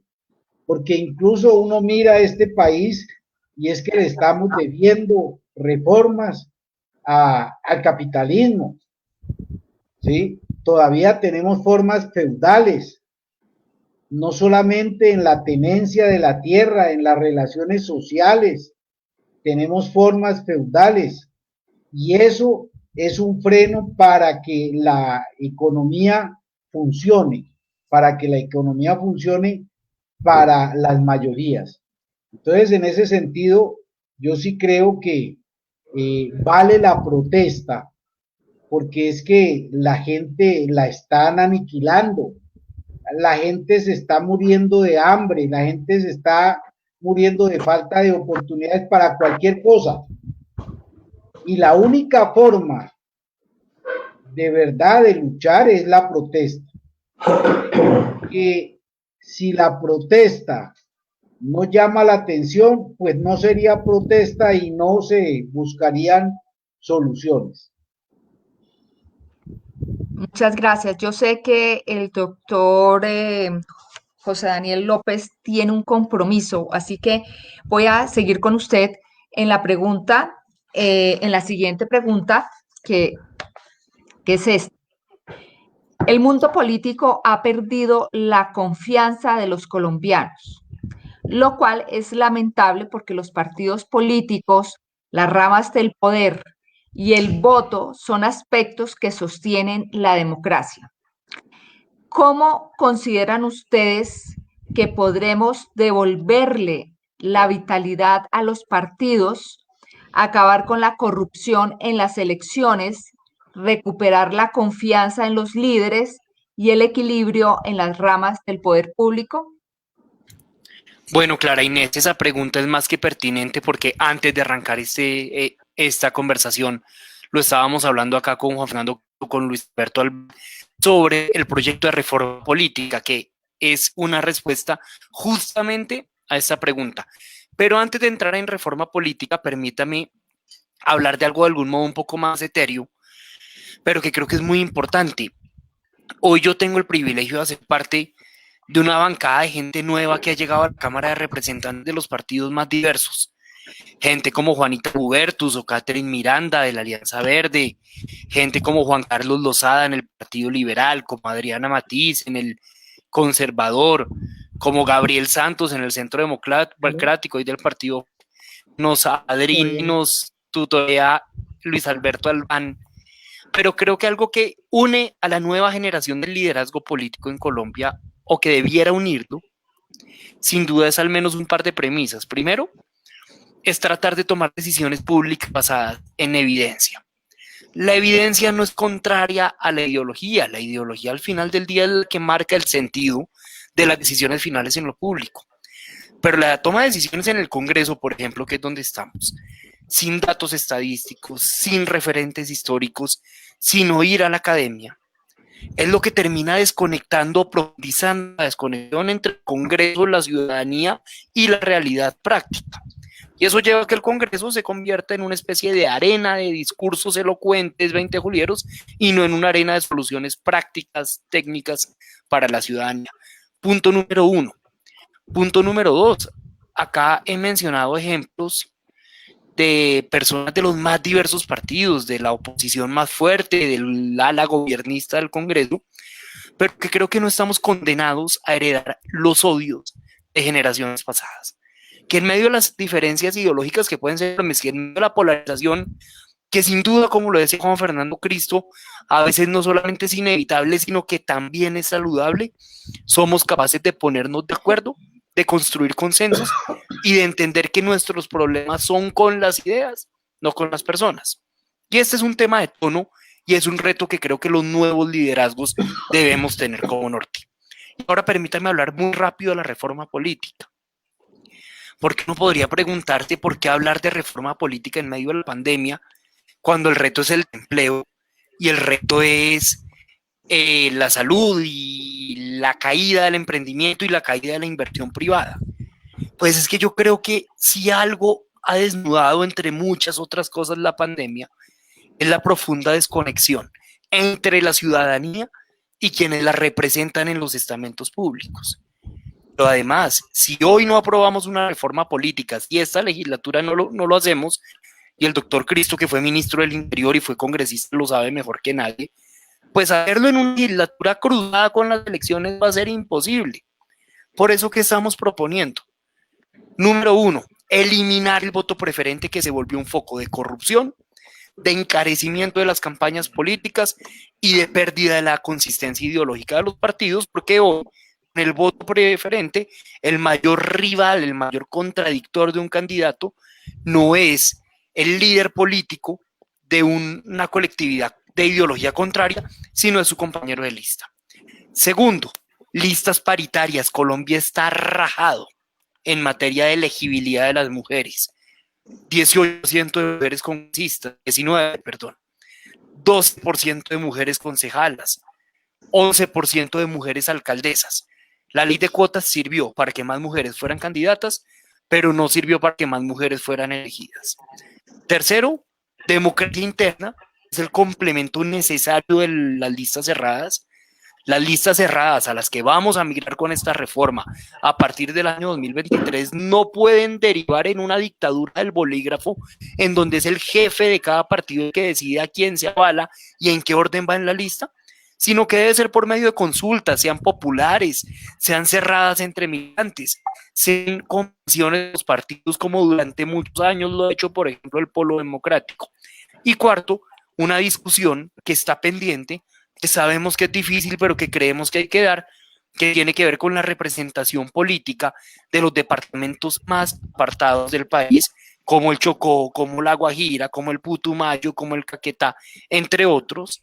E: porque incluso uno mira a este país y es que le estamos debiendo reformas al capitalismo, ¿sí? Todavía tenemos formas feudales, no solamente en la tenencia de la tierra, en las relaciones sociales, tenemos formas feudales, y eso es un freno para que la economía funcione, para que la economía funcione para las mayorías. Entonces, en ese sentido, yo sí creo que vale la protesta, porque es que la gente la están aniquilando, la gente se está muriendo de hambre, la gente se está muriendo de falta de oportunidades para cualquier cosa. Y la única forma de verdad de luchar es la protesta. Que si la protesta no llama la atención, pues no sería protesta y no se buscarían soluciones.
A: Muchas gracias. Yo sé que el doctor José Daniel López tiene un compromiso, así que voy a seguir con usted en la pregunta, en la siguiente pregunta, que es esta. El mundo político ha perdido la confianza de los colombianos, lo cual es lamentable porque los partidos políticos, las ramas del poder y el voto son aspectos que sostienen la democracia. ¿Cómo consideran ustedes que podremos devolverle la vitalidad a los partidos, acabar con la corrupción en las elecciones, recuperar la confianza en los líderes y el equilibrio en las ramas del poder público?
B: Bueno, Clara Inés, esa pregunta es más que pertinente porque antes de arrancar esta conversación lo estábamos hablando acá con Juan Fernando, con Luis Alberto sobre el proyecto de reforma política, que es una respuesta justamente a esta pregunta. Pero antes de entrar en reforma política, permítame hablar de algo de algún modo un poco más etéreo, pero que creo que es muy importante. Hoy yo tengo el privilegio de hacer parte de una bancada de gente nueva que ha llegado a la Cámara de Representantes de los partidos más diversos. Gente como Juanita Hubertus o Catherine Miranda de la Alianza Verde, gente como Juan Carlos Lozada en el Partido Liberal, como Adriana Matiz en el Conservador, como Gabriel Santos en el Centro Democrático y del Partido nos adrina y nos tutorea Luis Alberto Albán. Pero creo que algo que une a la nueva generación del liderazgo político en Colombia, o que debiera unirlo, sin duda es al menos un par de premisas. Primero, es tratar de tomar decisiones públicas basadas en evidencia. La evidencia no es contraria a la ideología al final del día es la que marca el sentido de las decisiones finales en lo público. Pero la toma de decisiones en el Congreso, por ejemplo, que es donde estamos, sin datos estadísticos, sin referentes históricos, sin oír a la academia, es lo que termina desconectando, profundizando la desconexión entre el Congreso, la ciudadanía y la realidad práctica. Y eso lleva a que el Congreso se convierta en una especie de arena de discursos elocuentes, 20 julieros, y no en una arena de soluciones prácticas, técnicas para la ciudadanía. Punto número 1. Punto número 2. Acá he mencionado ejemplos de personas de los más diversos partidos, de la oposición más fuerte, del ala gobiernista del Congreso, pero que creo que no estamos condenados a heredar los odios de generaciones pasadas. Que en medio de las diferencias ideológicas que pueden ser, en medio de la polarización, que sin duda, como lo decía Juan Fernando Cristo, a veces no solamente es inevitable, sino que también es saludable, somos capaces de ponernos de acuerdo, de construir consensos y de entender que nuestros problemas son con las ideas, no con las personas. Y este es un tema de tono y es un reto que creo que los nuevos liderazgos debemos tener como norte. Y ahora permítame hablar muy rápido de la reforma política. Porque uno podría preguntarte por qué hablar de reforma política en medio de la pandemia cuando el reto es el empleo y el reto es la salud y la caída del emprendimiento y la caída de la inversión privada. Pues es que yo creo que si algo ha desnudado entre muchas otras cosas la pandemia es la profunda desconexión entre la ciudadanía y quienes la representan en los estamentos públicos. Pero además, si hoy no aprobamos una reforma política, si esta legislatura no lo hacemos, y el doctor Cristo, que fue ministro del Interior y fue congresista, lo sabe mejor que nadie, pues hacerlo en una legislatura cruzada con las elecciones va a ser imposible. Por eso, ¿qué estamos proponiendo? Número 1, eliminar el voto preferente, que se volvió un foco de corrupción, de encarecimiento de las campañas políticas y de pérdida de la consistencia ideológica de los partidos, porque hoy, con el voto preferente, el mayor rival, el mayor contradictor de un candidato no es el líder político de una colectividad de ideología contraria, sino es su compañero de lista. Segundo, listas paritarias. Colombia está rajado en materia de elegibilidad de las mujeres. 18% de mujeres congresistas, 12% de mujeres concejalas, 11% de mujeres alcaldesas. La ley de cuotas sirvió para que más mujeres fueran candidatas, pero no sirvió para que más mujeres fueran elegidas. Tercero, democracia interna, es el complemento necesario de las listas cerradas. Las listas cerradas a las que vamos a migrar con esta reforma a partir del año 2023 no pueden derivar en una dictadura del bolígrafo en donde es el jefe de cada partido el que decide a quién se avala y en qué orden va en la lista, sino que debe ser por medio de consultas, sean populares, sean cerradas entre militantes, sean convenciones de los partidos como durante muchos años lo ha hecho, por ejemplo, el Polo Democrático. Y cuarto, una discusión que está pendiente, que sabemos que es difícil, pero que creemos que hay que dar, que tiene que ver con la representación política de los departamentos más apartados del país, como el Chocó, como la Guajira, como el Putumayo, como el Caquetá, entre otros.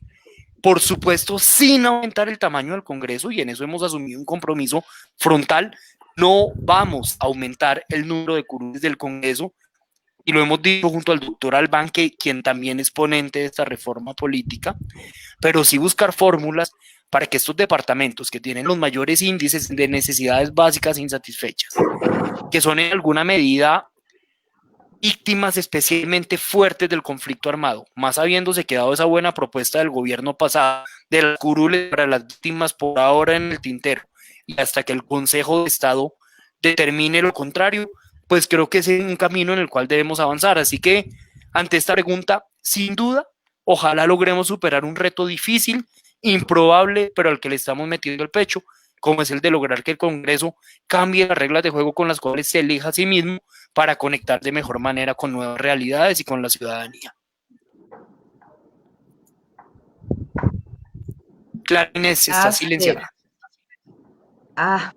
B: Por supuesto, sin aumentar el tamaño del Congreso, y en eso hemos asumido un compromiso frontal. No vamos a aumentar el número de curules del Congreso, y lo hemos dicho junto al doctor Albán, quien también es ponente de esta reforma política, pero sí buscar fórmulas para que estos departamentos que tienen los mayores índices de necesidades básicas insatisfechas, que son en alguna medida víctimas especialmente fuertes del conflicto armado, más habiéndose quedado esa buena propuesta del gobierno pasado de las curules para las víctimas por ahora en el tintero, y hasta que el Consejo de Estado determine lo contrario, pues creo que ese es un camino en el cual debemos avanzar. Así que ante esta pregunta, sin duda, ojalá logremos superar un reto difícil, improbable, pero al que le estamos metiendo el pecho, como es el de lograr que el Congreso cambie las reglas de juego con las cuales se elija a sí mismo para conectar de mejor manera con nuevas realidades y con la ciudadanía. Clara Inés, está silenciada.
A: Gracias.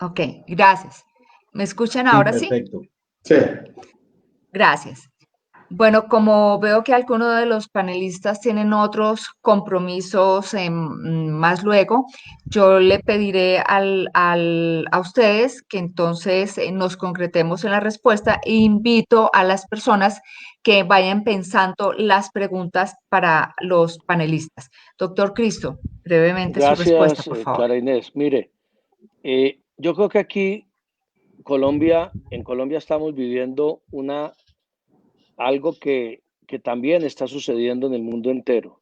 A: Ok, gracias. ¿Me escuchan ahora sí?
F: Perfecto. Sí.
A: Gracias. Bueno, como veo que algunos de los panelistas tienen otros compromisos más luego, yo le pediré a ustedes que entonces nos concretemos en la respuesta e invito a las personas que vayan pensando las preguntas para los panelistas. Doctor Cristo, brevemente su respuesta,
C: Gracias,
A: por favor.
C: Clara Inés. Mire, yo creo que aquí en Colombia estamos viviendo algo que también está sucediendo en el mundo entero,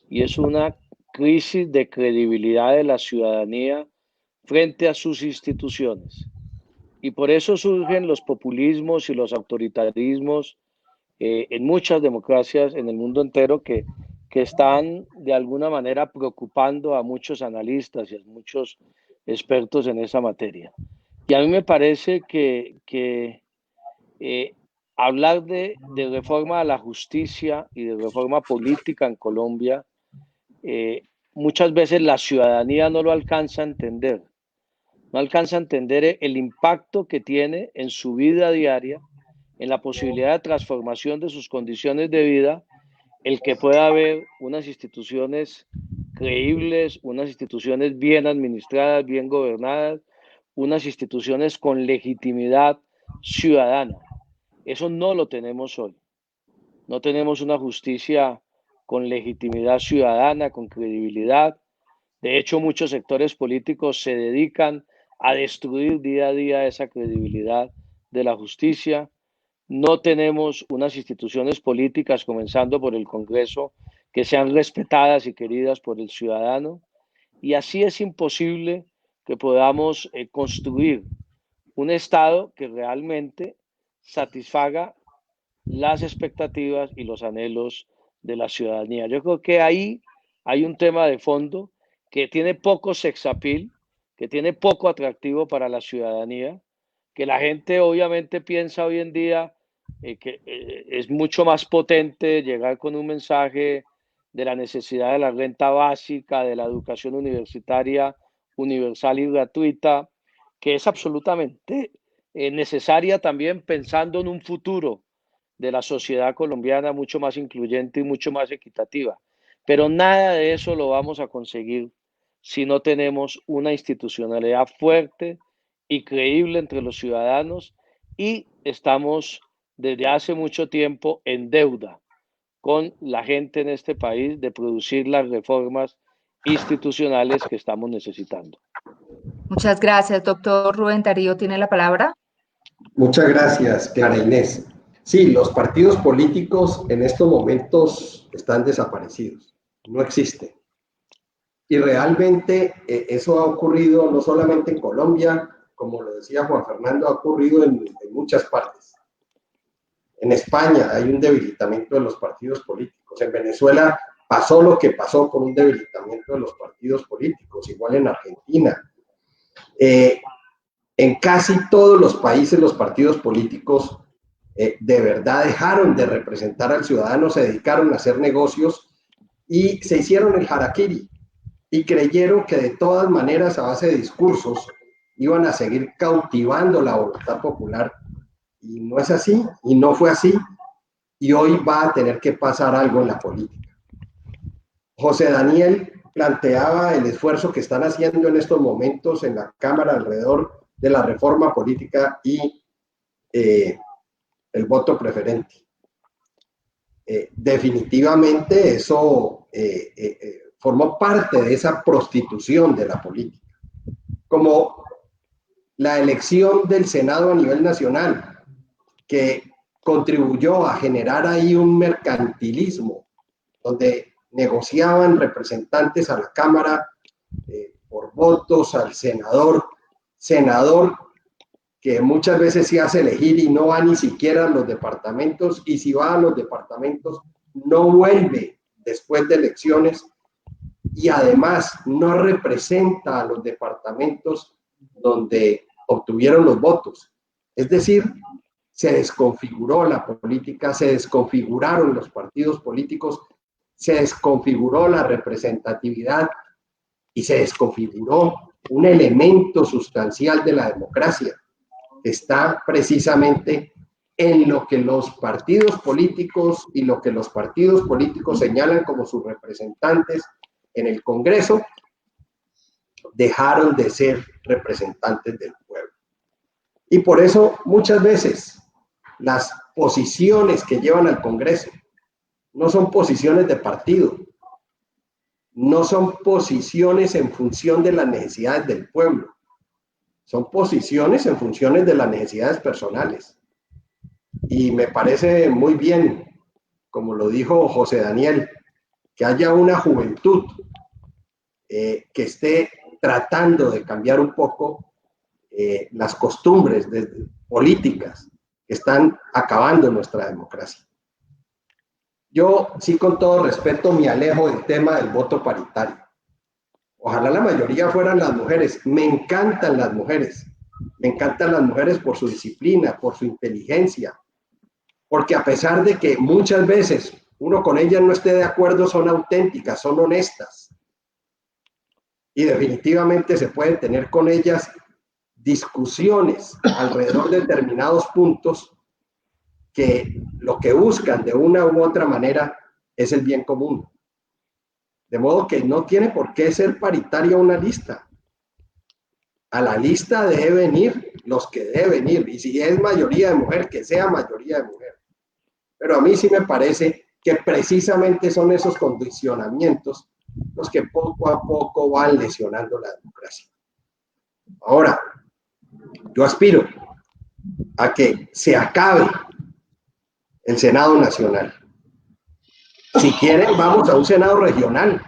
C: y es una crisis de credibilidad de la ciudadanía frente a sus instituciones. Y por eso surgen los populismos y los autoritarismos en muchas democracias en el mundo entero que están de alguna manera preocupando a muchos analistas y a muchos expertos en esa materia. Y a mí me parece que hablar de reforma a la justicia y de reforma política en Colombia, muchas veces la ciudadanía no lo alcanza a entender. No alcanza a entender el impacto que tiene en su vida diaria, en la posibilidad de transformación de sus condiciones de vida, el que pueda haber unas instituciones creíbles, unas instituciones bien administradas, bien gobernadas, unas instituciones con legitimidad ciudadana. Eso no lo tenemos hoy. No tenemos una justicia con legitimidad ciudadana, con credibilidad. De hecho, muchos sectores políticos se dedican a destruir día a día esa credibilidad de la justicia. No tenemos unas instituciones políticas, comenzando por el Congreso, que sean respetadas y queridas por el ciudadano. Y así es imposible que podamos construir un Estado que realmente satisfaga las expectativas y los anhelos de la ciudadanía. Yo creo que ahí hay un tema de fondo que tiene poco sex appeal, que tiene poco atractivo para la ciudadanía, que la gente obviamente piensa hoy en día que es mucho más potente llegar con un mensaje de la necesidad de la renta básica, de la educación universitaria universal y gratuita, que es absolutamente necesaria también pensando en un futuro de la sociedad colombiana mucho más incluyente y mucho más equitativa. Pero nada de eso lo vamos a conseguir si no tenemos una institucionalidad fuerte y creíble entre los ciudadanos, y estamos desde hace mucho tiempo en deuda con la gente en este país de producir las reformas institucionales que estamos necesitando.
A: Muchas gracias, doctor Rubén Darío. ¿Tiene la palabra?
F: Muchas gracias, Clara Inés. Sí, los partidos políticos en estos momentos están desaparecidos, no existen. Y realmente eso ha ocurrido no solamente en Colombia, como lo decía Juan Fernando, ha ocurrido en muchas partes. En España hay un debilitamiento de los partidos políticos. En Venezuela pasó lo que pasó por un debilitamiento de los partidos políticos, igual en Argentina. En casi todos los países los partidos políticos de verdad dejaron de representar al ciudadano, se dedicaron a hacer negocios y se hicieron el harakiri y creyeron que de todas maneras, a base de discursos, iban a seguir cautivando la voluntad popular. Y no es así, y no fue así, y hoy va a tener que pasar algo en la política. José Daniel planteaba el esfuerzo que están haciendo en estos momentos en la Cámara alrededor de la reforma política y el voto preferente. Definitivamente eso formó parte de esa prostitución de la política, como la elección del Senado a nivel nacional, que contribuyó a generar ahí un mercantilismo, donde negociaban representantes a la Cámara por votos al senador que muchas veces se hace elegir y no va ni siquiera a los departamentos, y si va a los departamentos no vuelve después de elecciones, y además no representa a los departamentos donde obtuvieron los votos. Es decir, se desconfiguró la política, se desconfiguraron los partidos políticos, se desconfiguró la representatividad y se desconfiguró un elemento sustancial de la democracia, que está precisamente en lo que los partidos políticos y lo que los partidos políticos señalan como sus representantes en el Congreso, dejaron de ser representantes del pueblo. Y por eso muchas veces las posiciones que llevan al Congreso no son posiciones de partido, no son posiciones en función de las necesidades del pueblo, son posiciones en funciones de las necesidades personales. Y me parece muy bien, como lo dijo José Daniel, que haya una juventud que esté tratando de cambiar un poco las costumbres políticas que están acabando nuestra democracia. Yo sí, con todo respeto, me alejo del tema del voto paritario. Ojalá la mayoría fueran las mujeres. Me encantan las mujeres. Me encantan las mujeres por su disciplina, por su inteligencia, porque a pesar de que muchas veces uno con ellas no esté de acuerdo, son auténticas, son honestas. Y definitivamente se pueden tener con ellas discusiones alrededor de determinados puntos que lo que buscan de una u otra manera es el bien común. De modo que no tiene por qué ser paritaria una lista. A la lista deben venir los que deben ir. Y si es mayoría de mujer, que sea mayoría de mujer. Pero a mí sí me parece que precisamente son esos condicionamientos los que poco a poco van lesionando la democracia. Ahora, yo aspiro a que se acabe el Senado Nacional. Si quieren, vamos a un Senado regional,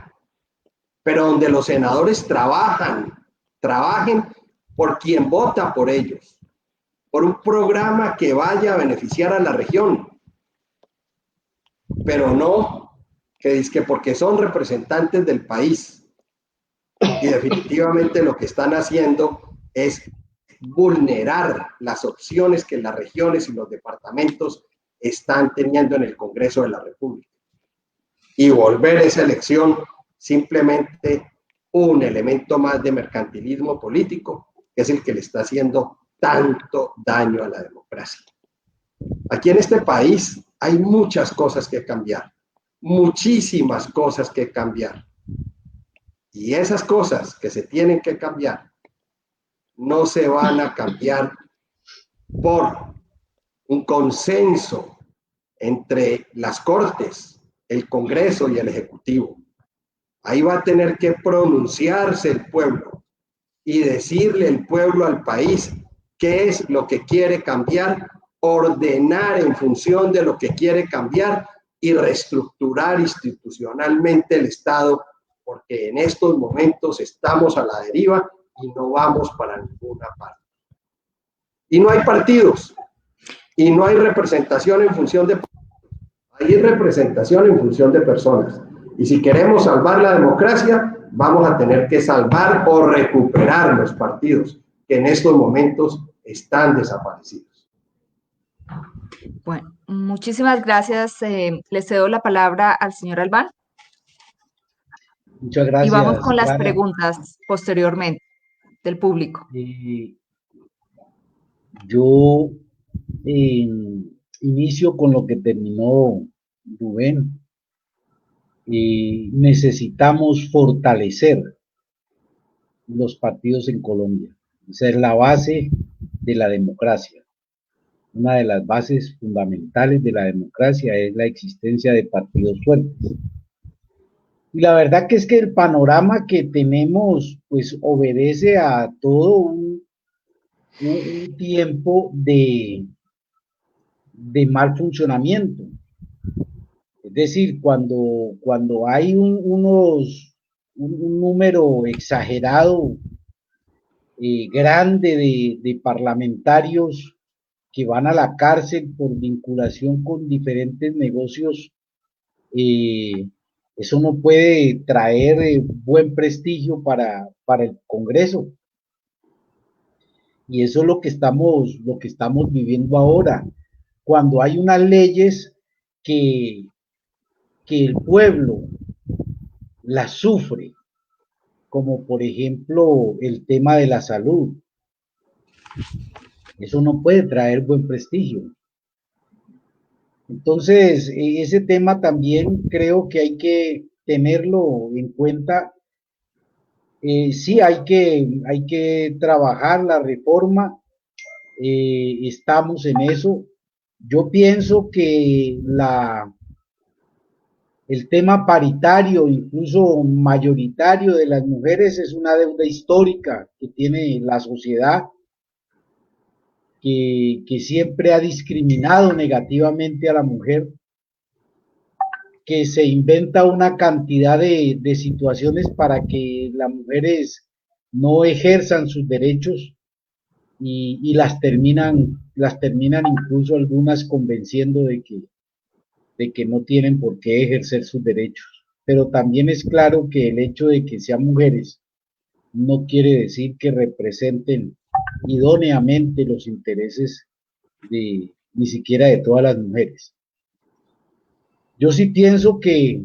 F: pero donde los senadores trabajen por quien vota por ellos, por un programa que vaya a beneficiar a la región, pero no que dizque porque son representantes del país. Y definitivamente lo que están haciendo es vulnerar las opciones que las regiones y los departamentos están teniendo en el Congreso de la República. Y volver esa elección simplemente un elemento más de mercantilismo político, que es el que le está haciendo tanto daño a la democracia. Aquí en este país hay muchas cosas que cambiar, muchísimas cosas que cambiar. Y esas cosas que se tienen que cambiar no se van a cambiar por un consenso entre las Cortes, el Congreso y el Ejecutivo. Ahí va a tener que pronunciarse el pueblo y decirle el pueblo al país qué es lo que quiere cambiar, ordenar en función de lo que quiere cambiar y reestructurar institucionalmente el Estado, porque en estos momentos estamos a la deriva y no vamos para ninguna parte. Y no hay partidos, y no hay representación en función de... Hay representación en función de personas. Y si queremos salvar la democracia, vamos a tener que salvar o recuperar los partidos que en estos momentos están desaparecidos.
A: Bueno, muchísimas gracias. Le cedo la palabra al señor Albán.
E: Muchas gracias.
A: Y vamos con las
E: Clara.
A: preguntas posteriormente del público.
E: Yo inicio con lo que terminó Rubén. Necesitamos fortalecer los partidos en Colombia. Esa es la base de la democracia. Una de las bases fundamentales de la democracia es la existencia de partidos fuertes. Y la verdad que es que el panorama que tenemos pues obedece a todo un tiempo de mal funcionamiento. Es decir, cuando hay un número exagerado, grande de parlamentarios que van a la cárcel por vinculación con diferentes negocios, eso no puede traer buen prestigio para el Congreso. Y eso es lo que estamos viviendo ahora, cuando hay unas leyes que el pueblo las sufre, como por ejemplo el tema de la salud. Eso no puede traer buen prestigio. Entonces, ese tema también creo que hay que tenerlo en cuenta. Sí, hay que trabajar la reforma, estamos en eso. Yo pienso que el tema paritario, incluso mayoritario de las mujeres es una deuda histórica que tiene la sociedad, que siempre ha discriminado negativamente a la mujer, que se inventa una cantidad de situaciones para que las mujeres no ejerzan sus derechos y las terminan incluso algunas convenciendo de que no tienen por qué ejercer sus derechos. Pero también es claro que el hecho de que sean mujeres no quiere decir que representen idóneamente los intereses de ni siquiera de todas las mujeres. Yo sí pienso que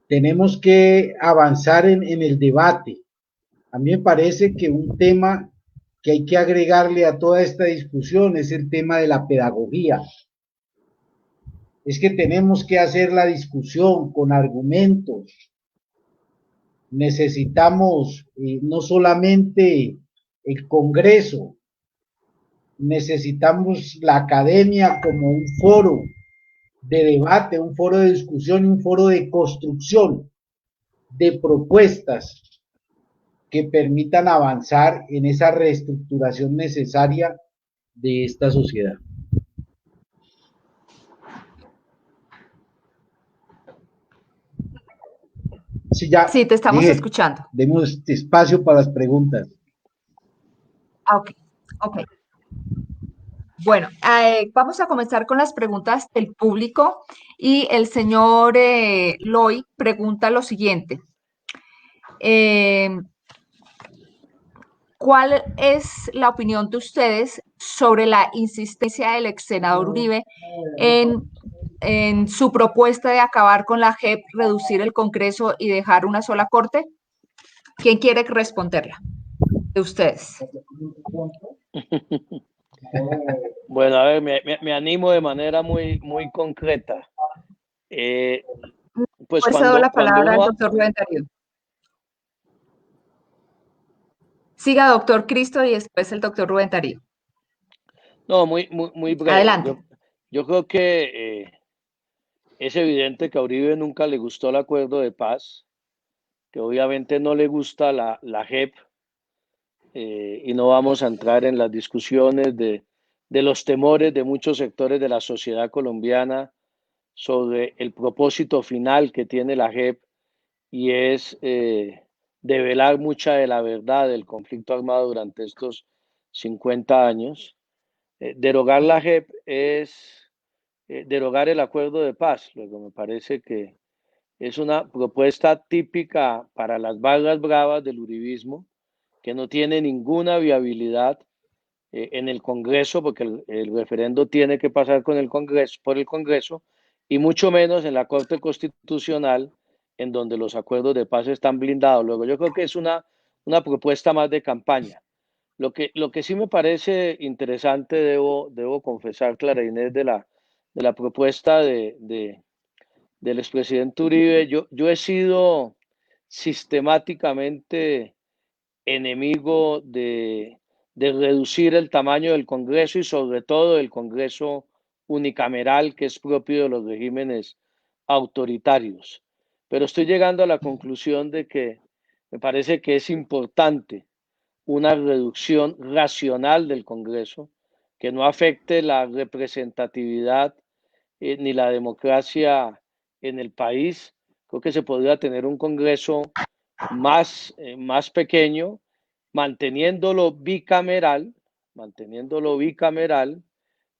E: tenemos que avanzar en el debate. A mí me parece que un tema que hay que agregarle a toda esta discusión es el tema de la pedagogía. Es que tenemos que hacer la discusión con argumentos. Necesitamos no solamente el Congreso, necesitamos la academia como un foro de debate, un foro de discusión, un foro de construcción de propuestas que permitan avanzar en esa reestructuración necesaria de esta sociedad. Sí, ya
A: Sí, te estamos
E: dije,
A: escuchando.
E: demos espacio para las preguntas.
A: Ok, ok. Bueno, vamos a comenzar con las preguntas del público y el señor Loy pregunta lo siguiente. ¿Cuál es la opinión de ustedes sobre la insistencia del ex senador Uribe en su propuesta de acabar con la JEP, reducir el Congreso y dejar una sola corte? ¿Quién quiere responderla de ustedes?
C: Bueno, a ver, me animo de manera muy concreta. Pues
A: Pues cedo la
C: cuando
A: palabra al
C: uno...
A: doctor Rubén Darío. Siga, doctor Cristo, y después el doctor Rubén Darío.
C: No, muy breve.
A: Adelante.
C: Yo creo que es evidente que a Uribe nunca le gustó el acuerdo de paz, que obviamente no le gusta la JEP, y no vamos a entrar en las discusiones de los temores de muchos sectores de la sociedad colombiana sobre el propósito final que tiene la JEP, y es develar mucha de la verdad del conflicto armado durante estos 50 años. Derogar la JEP es derogar el acuerdo de paz. Luego me parece que es una propuesta típica para las barras bravas del uribismo, que no tiene ninguna viabilidad en el Congreso, porque el referendo tiene que pasar con el Congreso, por el Congreso, y mucho menos en la Corte Constitucional, en donde los acuerdos de paz están blindados. Luego, yo creo que es una propuesta más de campaña. Lo que sí me parece interesante, debo confesar, Clara Inés, de la propuesta del expresidente Uribe, yo he sido sistemáticamente enemigo de reducir el tamaño del Congreso y sobre todo del Congreso unicameral, que es propio de los regímenes autoritarios. Pero estoy llegando a la conclusión de que me parece que es importante una reducción racional del Congreso, que no afecte la representatividad ni la democracia en el país. Creo que se podría tener un Congreso más pequeño, manteniéndolo bicameral,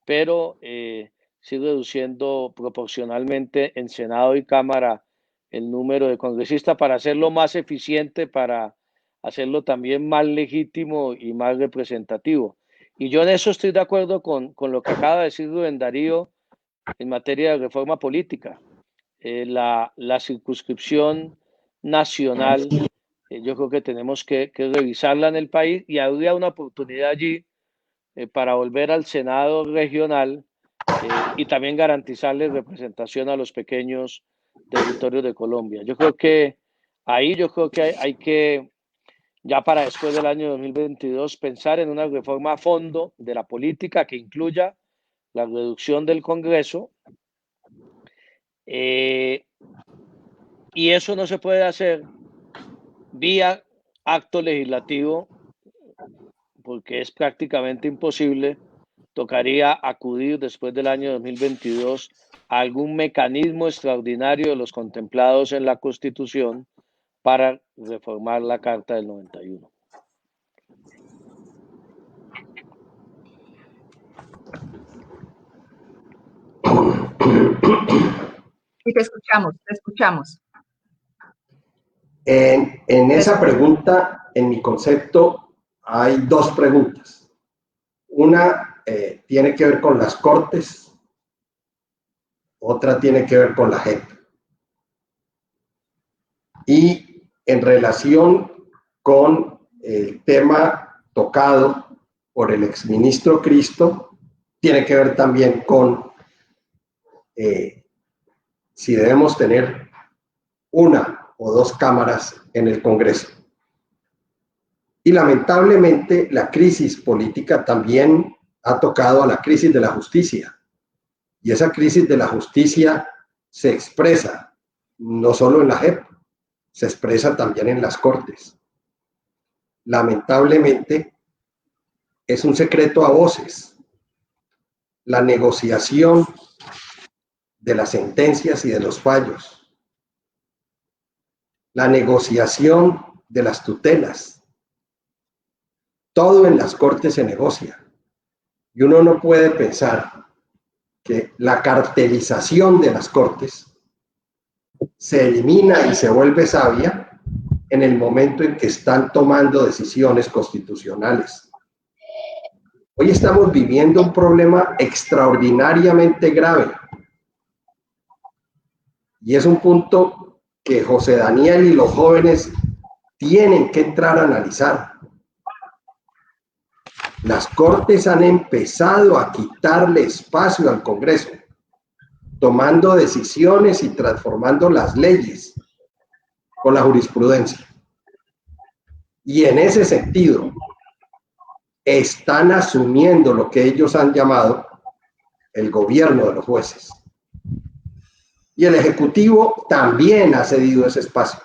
C: pero sí reduciendo proporcionalmente en Senado y Cámara el número de congresistas para hacerlo más eficiente, para hacerlo también más legítimo y más representativo. Y yo en eso estoy de acuerdo con lo que acaba de decir Rubén Darío en materia de reforma política. La circunscripción nacional, yo creo que tenemos que revisarla en el país, y habría una oportunidad allí para volver al Senado regional y también garantizarles representación a los pequeños territorios de Colombia. Yo creo que hay que, ya para después del año 2022, pensar en una reforma a fondo de la política que incluya la reducción del Congreso, y eso no se puede hacer vía acto legislativo porque es prácticamente imposible. Tocaría acudir después del año 2022 a algún mecanismo extraordinario de los contemplados en la Constitución para reformar la Carta del 91.
A: Y te escuchamos, te escuchamos.
F: En esa pregunta, en mi concepto, hay dos preguntas. Una tiene que ver con las Cortes, otra tiene que ver con la JEP. Y en relación con el tema tocado por el exministro Cristo, tiene que ver también con si debemos tener una o dos cámaras en el Congreso. Y lamentablemente la crisis política también ha tocado a la crisis de la justicia. Y esa crisis de la justicia se expresa no solo en la JEP, se expresa también en las Cortes. Lamentablemente es un secreto a voces la negociación de las sentencias y de los fallos, la negociación de las tutelas. Todo en las Cortes se negocia. Y uno no puede pensar que la cartelización de las Cortes se elimina y se vuelve sabia en el momento en que están tomando decisiones constitucionales. Hoy estamos viviendo un problema extraordinariamente grave. Y es un punto que José Daniel y los jóvenes tienen que entrar a analizar. Las Cortes han empezado a quitarle espacio al Congreso, tomando decisiones y transformando las leyes con la jurisprudencia. Y en ese sentido, están asumiendo lo que ellos han llamado el gobierno de los jueces. Y el Ejecutivo también ha cedido ese espacio.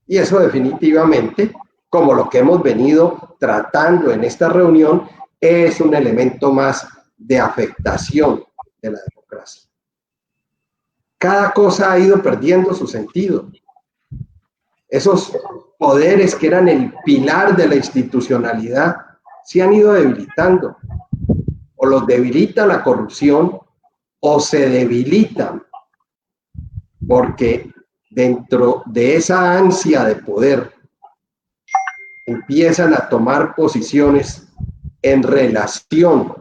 F: Y eso definitivamente, como lo que hemos venido tratando en esta reunión, es un elemento más de afectación de la democracia. Cada cosa ha ido perdiendo su sentido. Esos poderes que eran el pilar de la institucionalidad se han ido debilitando. O los debilita la corrupción o se debilitan porque dentro de esa ansia de poder empiezan a tomar posiciones en relación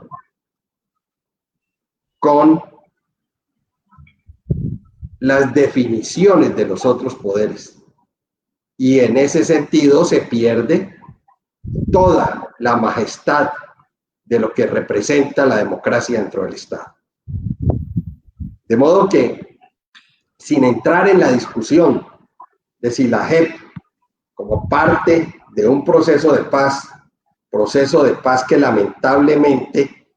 F: con las definiciones de los otros poderes. Y en ese sentido se pierde toda la majestad de lo que representa la democracia dentro del Estado. De modo que, sin entrar en la discusión de si la JEP, como parte de un proceso de paz que lamentablemente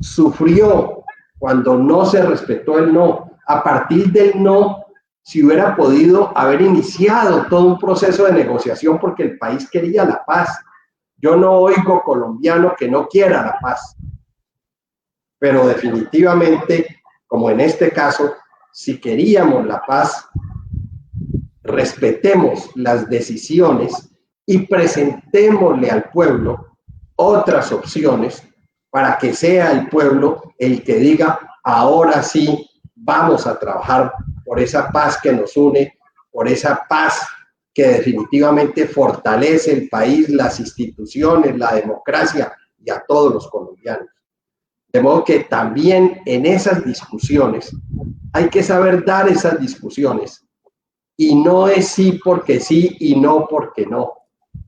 F: sufrió cuando no se respetó el no, a partir del no, si hubiera podido haber iniciado todo un proceso de negociación porque el país quería la paz. Yo no oigo colombiano que no quiera la paz, pero definitivamente, como en este caso, si queríamos la paz, respetemos las decisiones y presentémosle al pueblo otras opciones para que sea el pueblo el que diga, ahora sí vamos a trabajar por esa paz que nos une, por esa paz que definitivamente fortalece el país, las instituciones, la democracia y a todos los colombianos. De modo que también en esas discusiones hay que saber dar esas discusiones. Y no es sí porque sí y no porque no,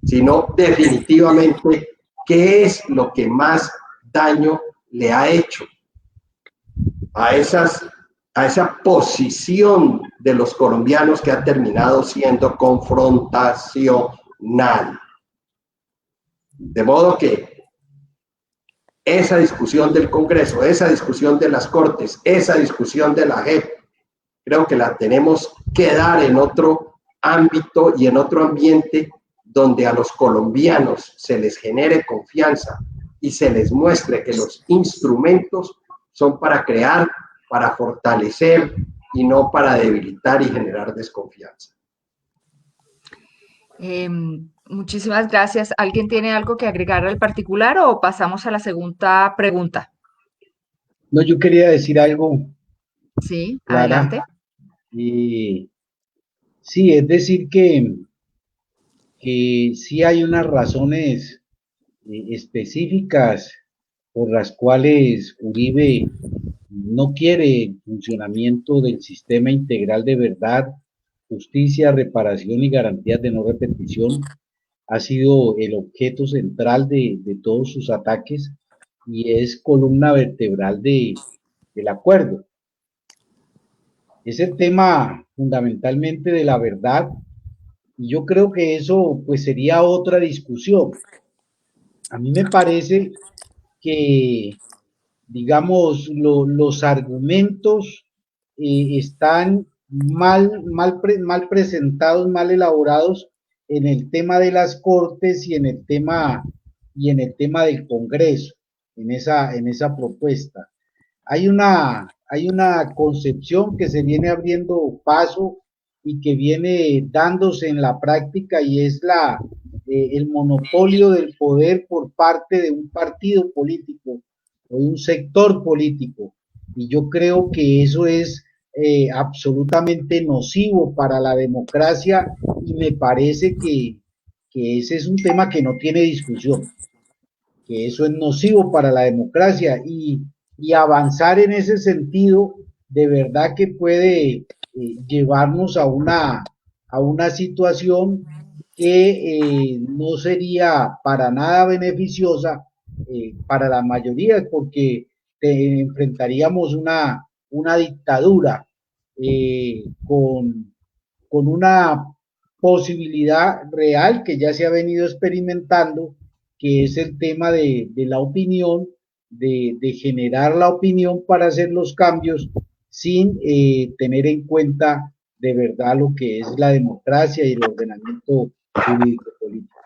F: sino definitivamente qué es lo que más daño le ha hecho a esa posición de los colombianos que ha terminado siendo confrontacional. De modo que esa discusión del Congreso, esa discusión de las Cortes, esa discusión de la JEP, creo que la tenemos que dar en otro ámbito y en otro ambiente donde a los colombianos se les genere confianza y se les muestre que los instrumentos son para crear, para fortalecer y no para debilitar y generar desconfianza.
A: Muchísimas gracias. ¿Alguien tiene algo que agregar al particular o pasamos a la segunda pregunta?
E: No, yo quería decir algo,
A: Sí,
E: Clara.
A: adelante.
E: Sí, es decir que sí hay unas razones específicas por las cuales Uribe no quiere el funcionamiento del sistema integral de verdad, justicia, reparación y garantías de no repetición. Ha sido el objeto central de todos sus ataques y es columna vertebral del acuerdo. Es el tema fundamentalmente de la verdad y yo creo que eso pues sería otra discusión. A mí me parece que, digamos, los argumentos están mal presentados, mal elaborados en el tema de las Cortes y en el tema del Congreso, en esa propuesta. Hay una concepción que se viene abriendo paso y que viene dándose en la práctica y es el monopolio del poder por parte de un partido político o de un sector político. Y yo creo que eso es absolutamente nocivo para la democracia y me parece que ese es un tema que no tiene discusión, que eso es nocivo para la democracia y avanzar en ese sentido de verdad que puede llevarnos a una situación que no sería para nada beneficiosa para la mayoría, porque enfrentaríamos una dictadura con una posibilidad real que ya se ha venido experimentando, que es el tema de la opinión, de generar la opinión para hacer los cambios sin tener en cuenta de verdad lo que es la democracia y el ordenamiento jurídico político.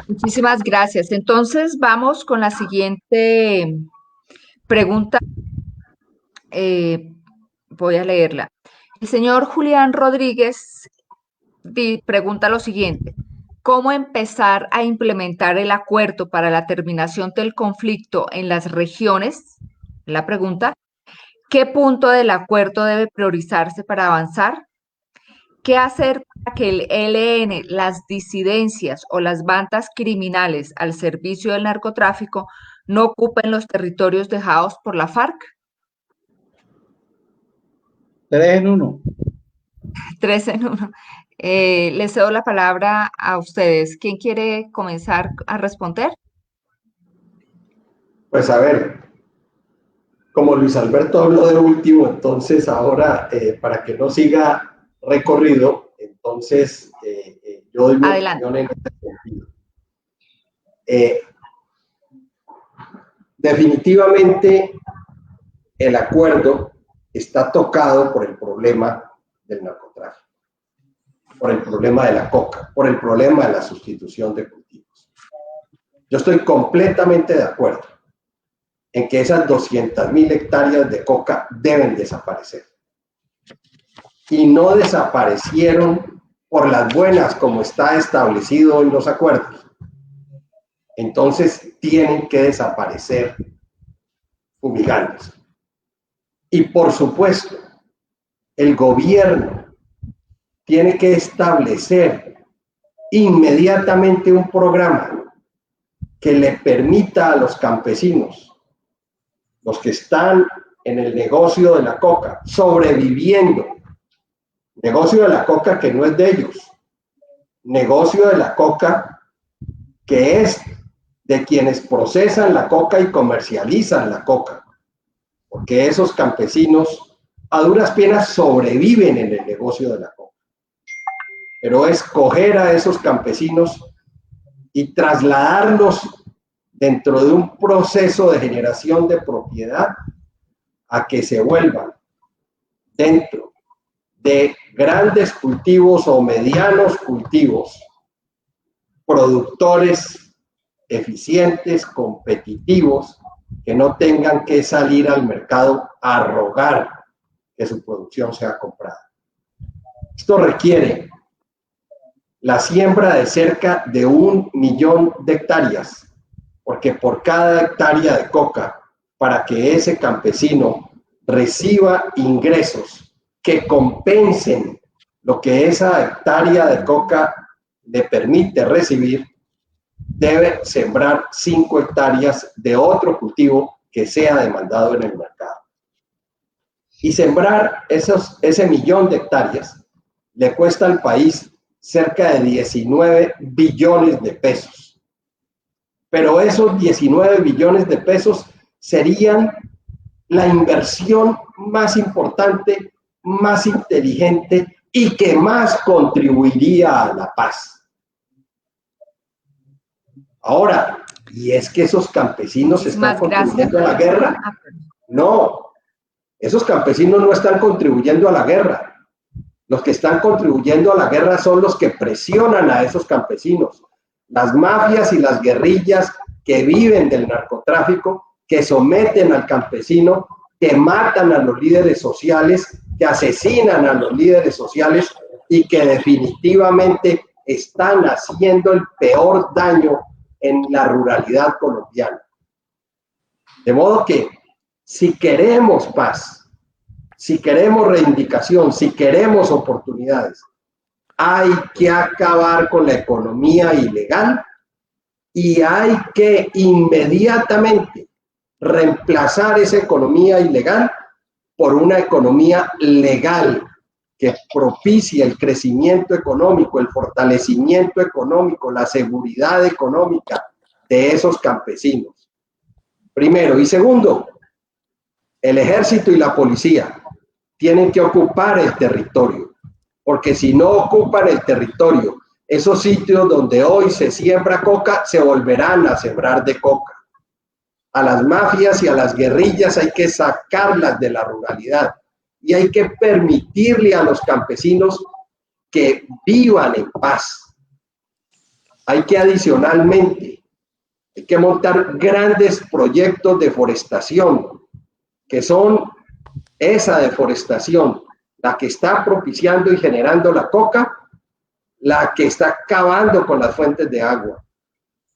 A: Muchísimas gracias. Entonces vamos con la siguiente pregunta. Voy a leerla. El señor Julián Rodríguez pregunta lo siguiente: ¿cómo empezar a implementar el acuerdo para la terminación del conflicto en las regiones? La pregunta. ¿Qué punto del acuerdo debe priorizarse para avanzar? ¿Qué hacer para que el ELN, las disidencias o las bandas criminales al servicio del narcotráfico no ocupen los territorios dejados por la FARC?
E: 3 en 1.
A: 3 en 1. Les cedo la palabra a ustedes. ¿Quién quiere comenzar a responder?
F: Pues a ver, como Luis Alberto habló de último, entonces ahora, para que no siga recorrido, entonces yo doy mi opinión en este sentido. Definitivamente el acuerdo está tocado por el problema del narcotráfico, por el problema de la coca, por el problema de la sustitución de cultivos. Yo estoy completamente de acuerdo en que esas 200.000 hectáreas de coca deben desaparecer. Y no desaparecieron por las buenas, como está establecido en los acuerdos. Entonces tienen que desaparecer fumigándose. Y por supuesto, el gobierno tiene que establecer inmediatamente un programa que le permita a los campesinos, los que están en el negocio de la coca, sobreviviendo, negocio de la coca que no es de ellos, negocio de la coca que es de quienes procesan la coca y comercializan la coca. porque esos campesinos a duras penas sobreviven en el negocio de la coca. Pero es coger a esos campesinos y trasladarlos dentro de un proceso de generación de propiedad a que se vuelvan dentro de grandes cultivos o medianos cultivos, productores eficientes, competitivos, que no tengan que salir al mercado a rogar que su producción sea comprada. Esto requiere la siembra de cerca de 1 millón de hectáreas, porque por cada hectárea de coca, para que ese campesino reciba ingresos que compensen lo que esa hectárea de coca le permite recibir, debe sembrar 5 hectáreas de otro cultivo que sea demandado en el mercado. Y sembrar ese millón de hectáreas le cuesta al país cerca de 19 billones de pesos. Pero esos 19 billones de pesos serían la inversión más importante, más inteligente y que más contribuiría a la paz. Ahora, ¿y es que esos campesinos están contribuyendo a la guerra? No, esos campesinos no están contribuyendo a la guerra. Los que están contribuyendo a la guerra son los que presionan a esos campesinos, las mafias y las guerrillas que viven del narcotráfico, que someten al campesino, que matan a los líderes sociales, que asesinan a los líderes sociales y que definitivamente están haciendo el peor daño en la ruralidad colombiana. De modo que si queremos paz, si queremos reivindicación, si queremos oportunidades, hay que acabar con la economía ilegal y hay que inmediatamente reemplazar esa economía ilegal por una economía legal que propicie el crecimiento económico, el fortalecimiento económico, la seguridad económica de esos campesinos. Primero. Y segundo, el ejército y la policía tienen que ocupar el territorio, porque si no ocupan el territorio, esos sitios donde hoy se siembra coca se volverán a sembrar de coca. A las mafias y a las guerrillas hay que sacarlas de la ruralidad y hay que permitirle a los campesinos que vivan en paz. Hay que adicionalmente, hay que montar grandes proyectos de forestación, que son esa deforestación, la que está propiciando y generando la coca, la que está acabando con las fuentes de agua,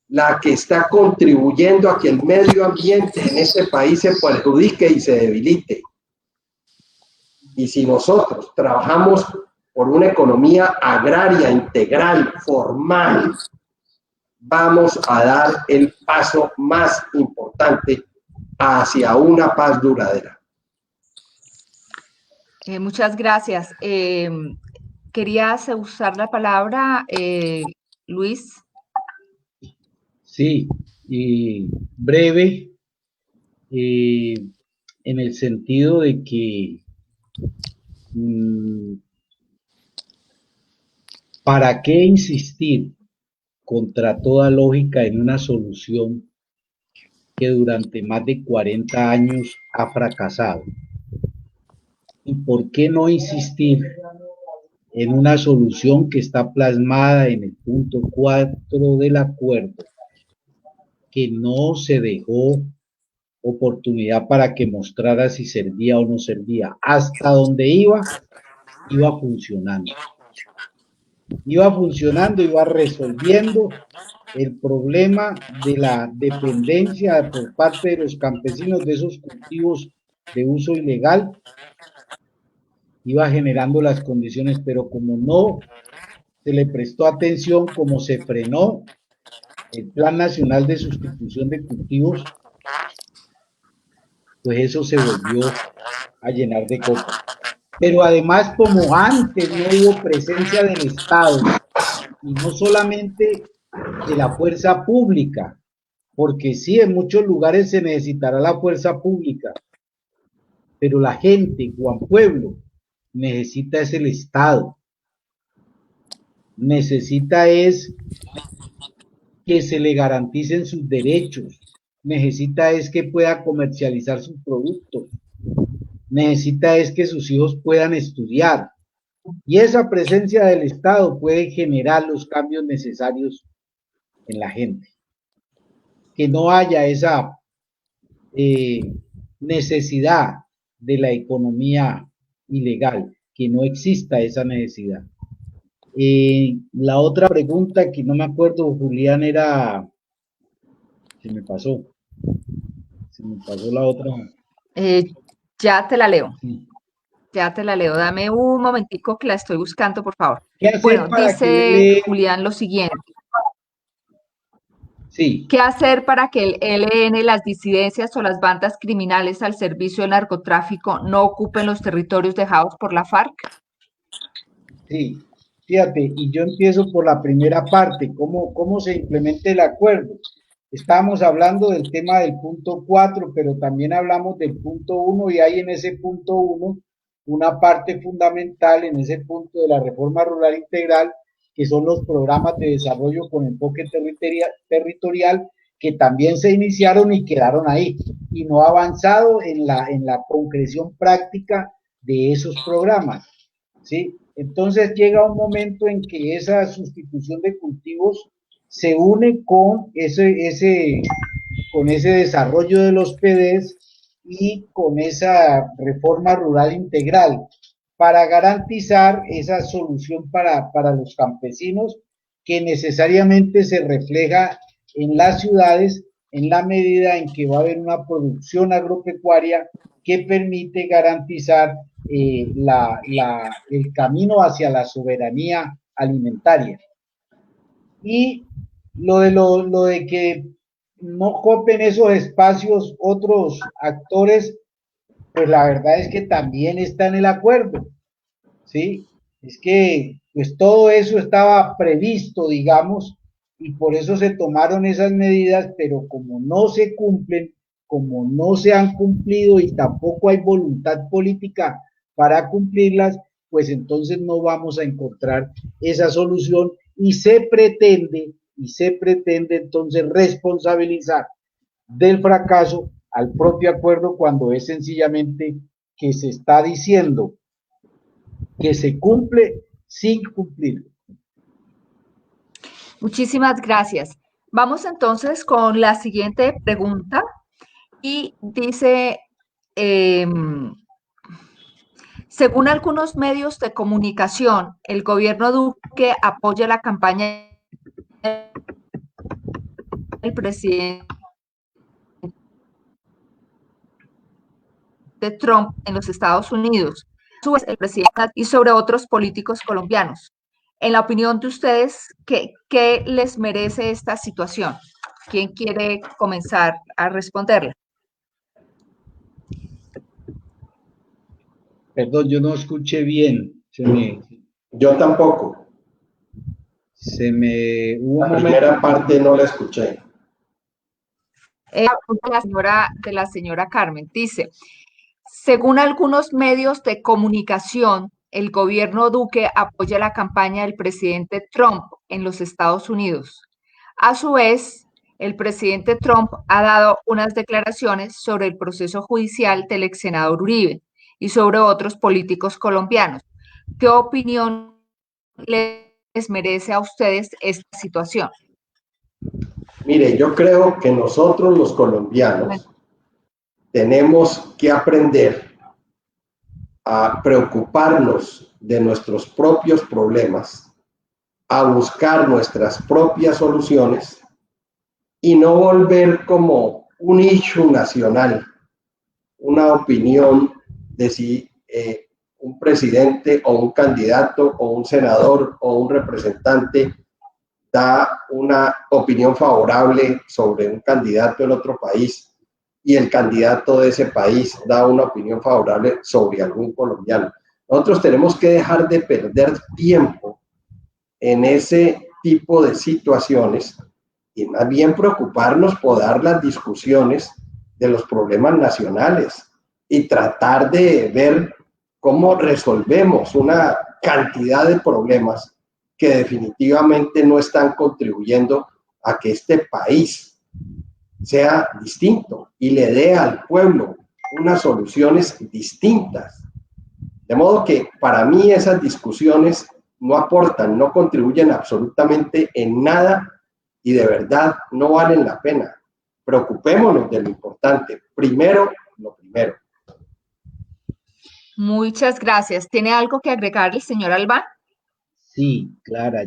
F: la que está contribuyendo a que el medio ambiente en este país se perjudique y se debilite. Y si nosotros trabajamos por una economía agraria integral, formal, vamos a dar el paso más importante hacia una paz duradera.
A: Muchas gracias. ¿Querías usar la palabra, Luis?
E: Sí, y breve, en el sentido de que ¿para qué insistir contra toda lógica en una solución que durante más de 40 años ha fracasado? ¿Y por qué no insistir en una solución que está plasmada en el punto 4 del acuerdo, que no se dejó oportunidad para que mostrara si servía o no servía? Hasta donde iba funcionando. Iba resolviendo el problema de la dependencia por parte de los campesinos de esos cultivos de uso ilegal, iba generando las condiciones, pero como no se le prestó atención, como se frenó el Plan Nacional de Sustitución de Cultivos, pues eso se volvió a llenar de coca. Pero además, como antes no hubo presencia del Estado, y no solamente de la fuerza pública, porque sí, en muchos lugares se necesitará la fuerza pública, pero la gente, Juan Pueblo, necesita es el Estado, necesita es que se le garanticen sus derechos, necesita es que pueda comercializar sus productos, necesita es que sus hijos puedan estudiar. Y esa presencia del Estado puede generar los cambios necesarios en la gente. Que no haya esa necesidad de la economía ilegal, que no exista esa necesidad. La otra pregunta que no me acuerdo, Julián, era... Se me pasó la otra.
A: Ya te la leo.
E: Sí.
A: Ya te la leo. Dame un momentico que la estoy buscando, por favor.
E: ¿Qué hacer
A: Bueno,
E: para
A: dice
E: que
A: Julián lo siguiente.
E: Sí,
A: ¿Qué hacer para que el ELN, las disidencias o las bandas criminales al servicio del narcotráfico no ocupen los territorios dejados por la FARC?
E: sí, fíjate, y yo empiezo por la primera parte, cómo se implementa el acuerdo. Estábamos hablando del tema del punto 4, pero también hablamos del punto 1 y hay en ese punto 1 una parte fundamental en ese punto de la reforma rural integral, que son los programas de desarrollo con enfoque territorial que también se iniciaron y quedaron ahí y no ha avanzado en la concreción práctica de esos programas, ¿sí? Entonces llega un momento en que esa sustitución de cultivos se une con ese desarrollo de los PDs y con esa reforma rural integral para garantizar esa solución para los campesinos que necesariamente se refleja en las ciudades en la medida en que va a haber una producción agropecuaria que permite garantizar el camino hacia la soberanía alimentaria. Y lo de que no copen esos espacios otros actores, pues la verdad es que también está en el acuerdo, ¿sí? Es que pues todo eso estaba previsto, digamos, y por eso se tomaron esas medidas, pero como no se cumplen, como no se han cumplido y tampoco hay voluntad política para cumplirlas, pues entonces no vamos a encontrar esa solución y se pretende entonces responsabilizar del fracaso al propio acuerdo cuando es sencillamente que se está diciendo que se cumple sin cumplir.
A: Muchísimas gracias. Vamos entonces con la siguiente pregunta y dice, según algunos medios de comunicación, el gobierno Duque apoya la campaña del presidente Trump en los Estados Unidos, el presidente y sobre otros políticos colombianos. En la opinión de ustedes, ¿qué les merece esta situación? ¿Quién quiere comenzar a responderla?
E: Perdón, yo no escuché bien.
F: Yo tampoco.
E: Hubo
F: la primera parte no la escuché.
A: De la señora Carmen dice, según algunos medios de comunicación, el gobierno Duque apoya la campaña del presidente Trump en los Estados Unidos. A su vez, el presidente Trump ha dado unas declaraciones sobre el proceso judicial del ex senador Uribe y sobre otros políticos colombianos. ¿Qué opinión les merece a ustedes esta situación?
F: Mire, yo creo que nosotros los colombianos tenemos que aprender a preocuparnos de nuestros propios problemas, a buscar nuestras propias soluciones y no volver como un issue nacional, una opinión de si un presidente o un candidato o un senador o un representante da una opinión favorable sobre un candidato en otro país y el candidato de ese país da una opinión favorable sobre algún colombiano. Nosotros tenemos que dejar de perder tiempo en ese tipo de situaciones y más bien preocuparnos por dar las discusiones de los problemas nacionales y tratar de ver cómo resolvemos una cantidad de problemas que definitivamente no están contribuyendo a que este país sea distinto y le dé al pueblo unas soluciones distintas. De modo que para mí esas discusiones no aportan, no contribuyen absolutamente en nada y de verdad no valen la pena. Preocupémonos de lo importante. Primero, lo primero.
A: Muchas gracias. ¿Tiene algo que agregar el señor Albán?
E: Sí, Clara,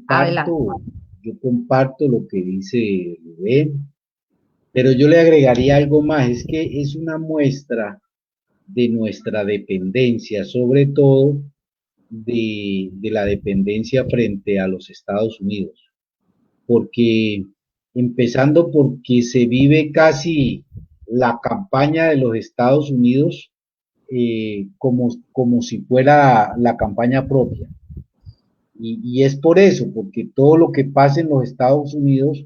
A: Adelante.
E: yo comparto lo que dice Rubén, pero yo le agregaría algo más, es que es una muestra de nuestra dependencia, sobre todo de la dependencia frente a los Estados Unidos, porque empezando porque se vive casi la campaña de los Estados Unidos como si fuera la campaña propia. Y es por eso, porque todo lo que pasa en los Estados Unidos,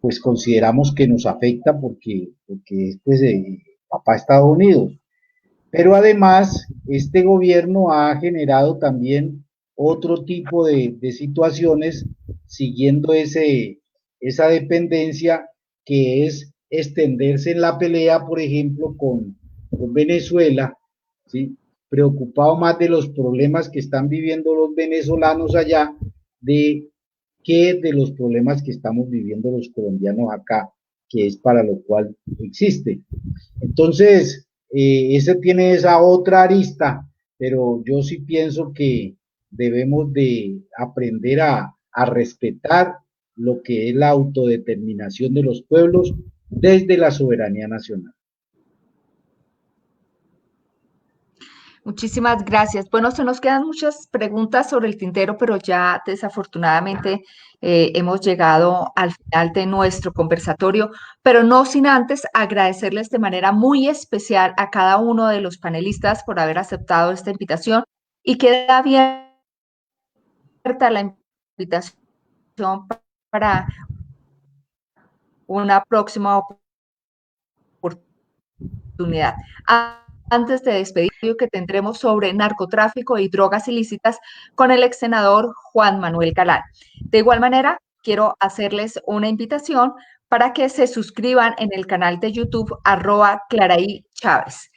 E: pues consideramos que nos afecta porque es pues, papá Estados Unidos. Pero además, este gobierno ha generado también otro tipo de situaciones siguiendo esa dependencia que es extenderse en la pelea, por ejemplo, con Venezuela, ¿sí? Preocupado más de los problemas que están viviendo los venezolanos allá de que de los problemas que estamos viviendo los colombianos acá, que es para lo cual existe. Entonces, ese tiene esa otra arista, pero yo sí pienso que debemos de aprender a respetar lo que es la autodeterminación de los pueblos desde la soberanía nacional.
A: Muchísimas gracias. Bueno, se nos quedan muchas preguntas sobre el tintero, pero ya desafortunadamente hemos llegado al final de nuestro conversatorio, pero no sin antes agradecerles de manera muy especial a cada uno de los panelistas por haber aceptado esta invitación y queda abierta la invitación para una próxima oportunidad. Antes de despedir, que tendremos sobre narcotráfico y drogas ilícitas con el ex senador Juan Manuel Galán. De igual manera, quiero hacerles una invitación para que se suscriban en el canal de YouTube @Claraí Chávez.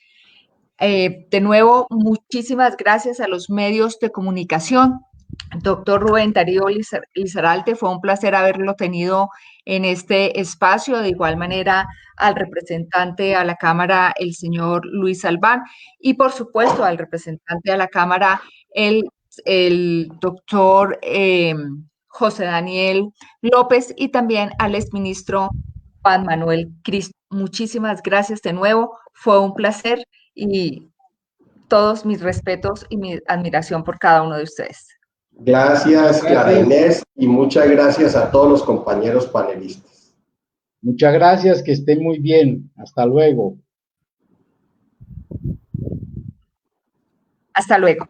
A: De nuevo, muchísimas gracias a los medios de comunicación. Doctor Rubén Darío Lizarralte, fue un placer haberlo tenido en este espacio. De igual manera, al representante a la Cámara, el señor Luis Albán, y por supuesto al representante a la Cámara, el doctor José Daniel López, y también al exministro Juan Manuel Cristo. Muchísimas gracias de nuevo. Fue un placer y todos mis respetos y mi admiración por cada uno de ustedes.
F: Gracias, Clara Inés, y muchas gracias a todos los compañeros panelistas.
E: Muchas gracias, que estén muy bien. Hasta luego.
A: Hasta luego.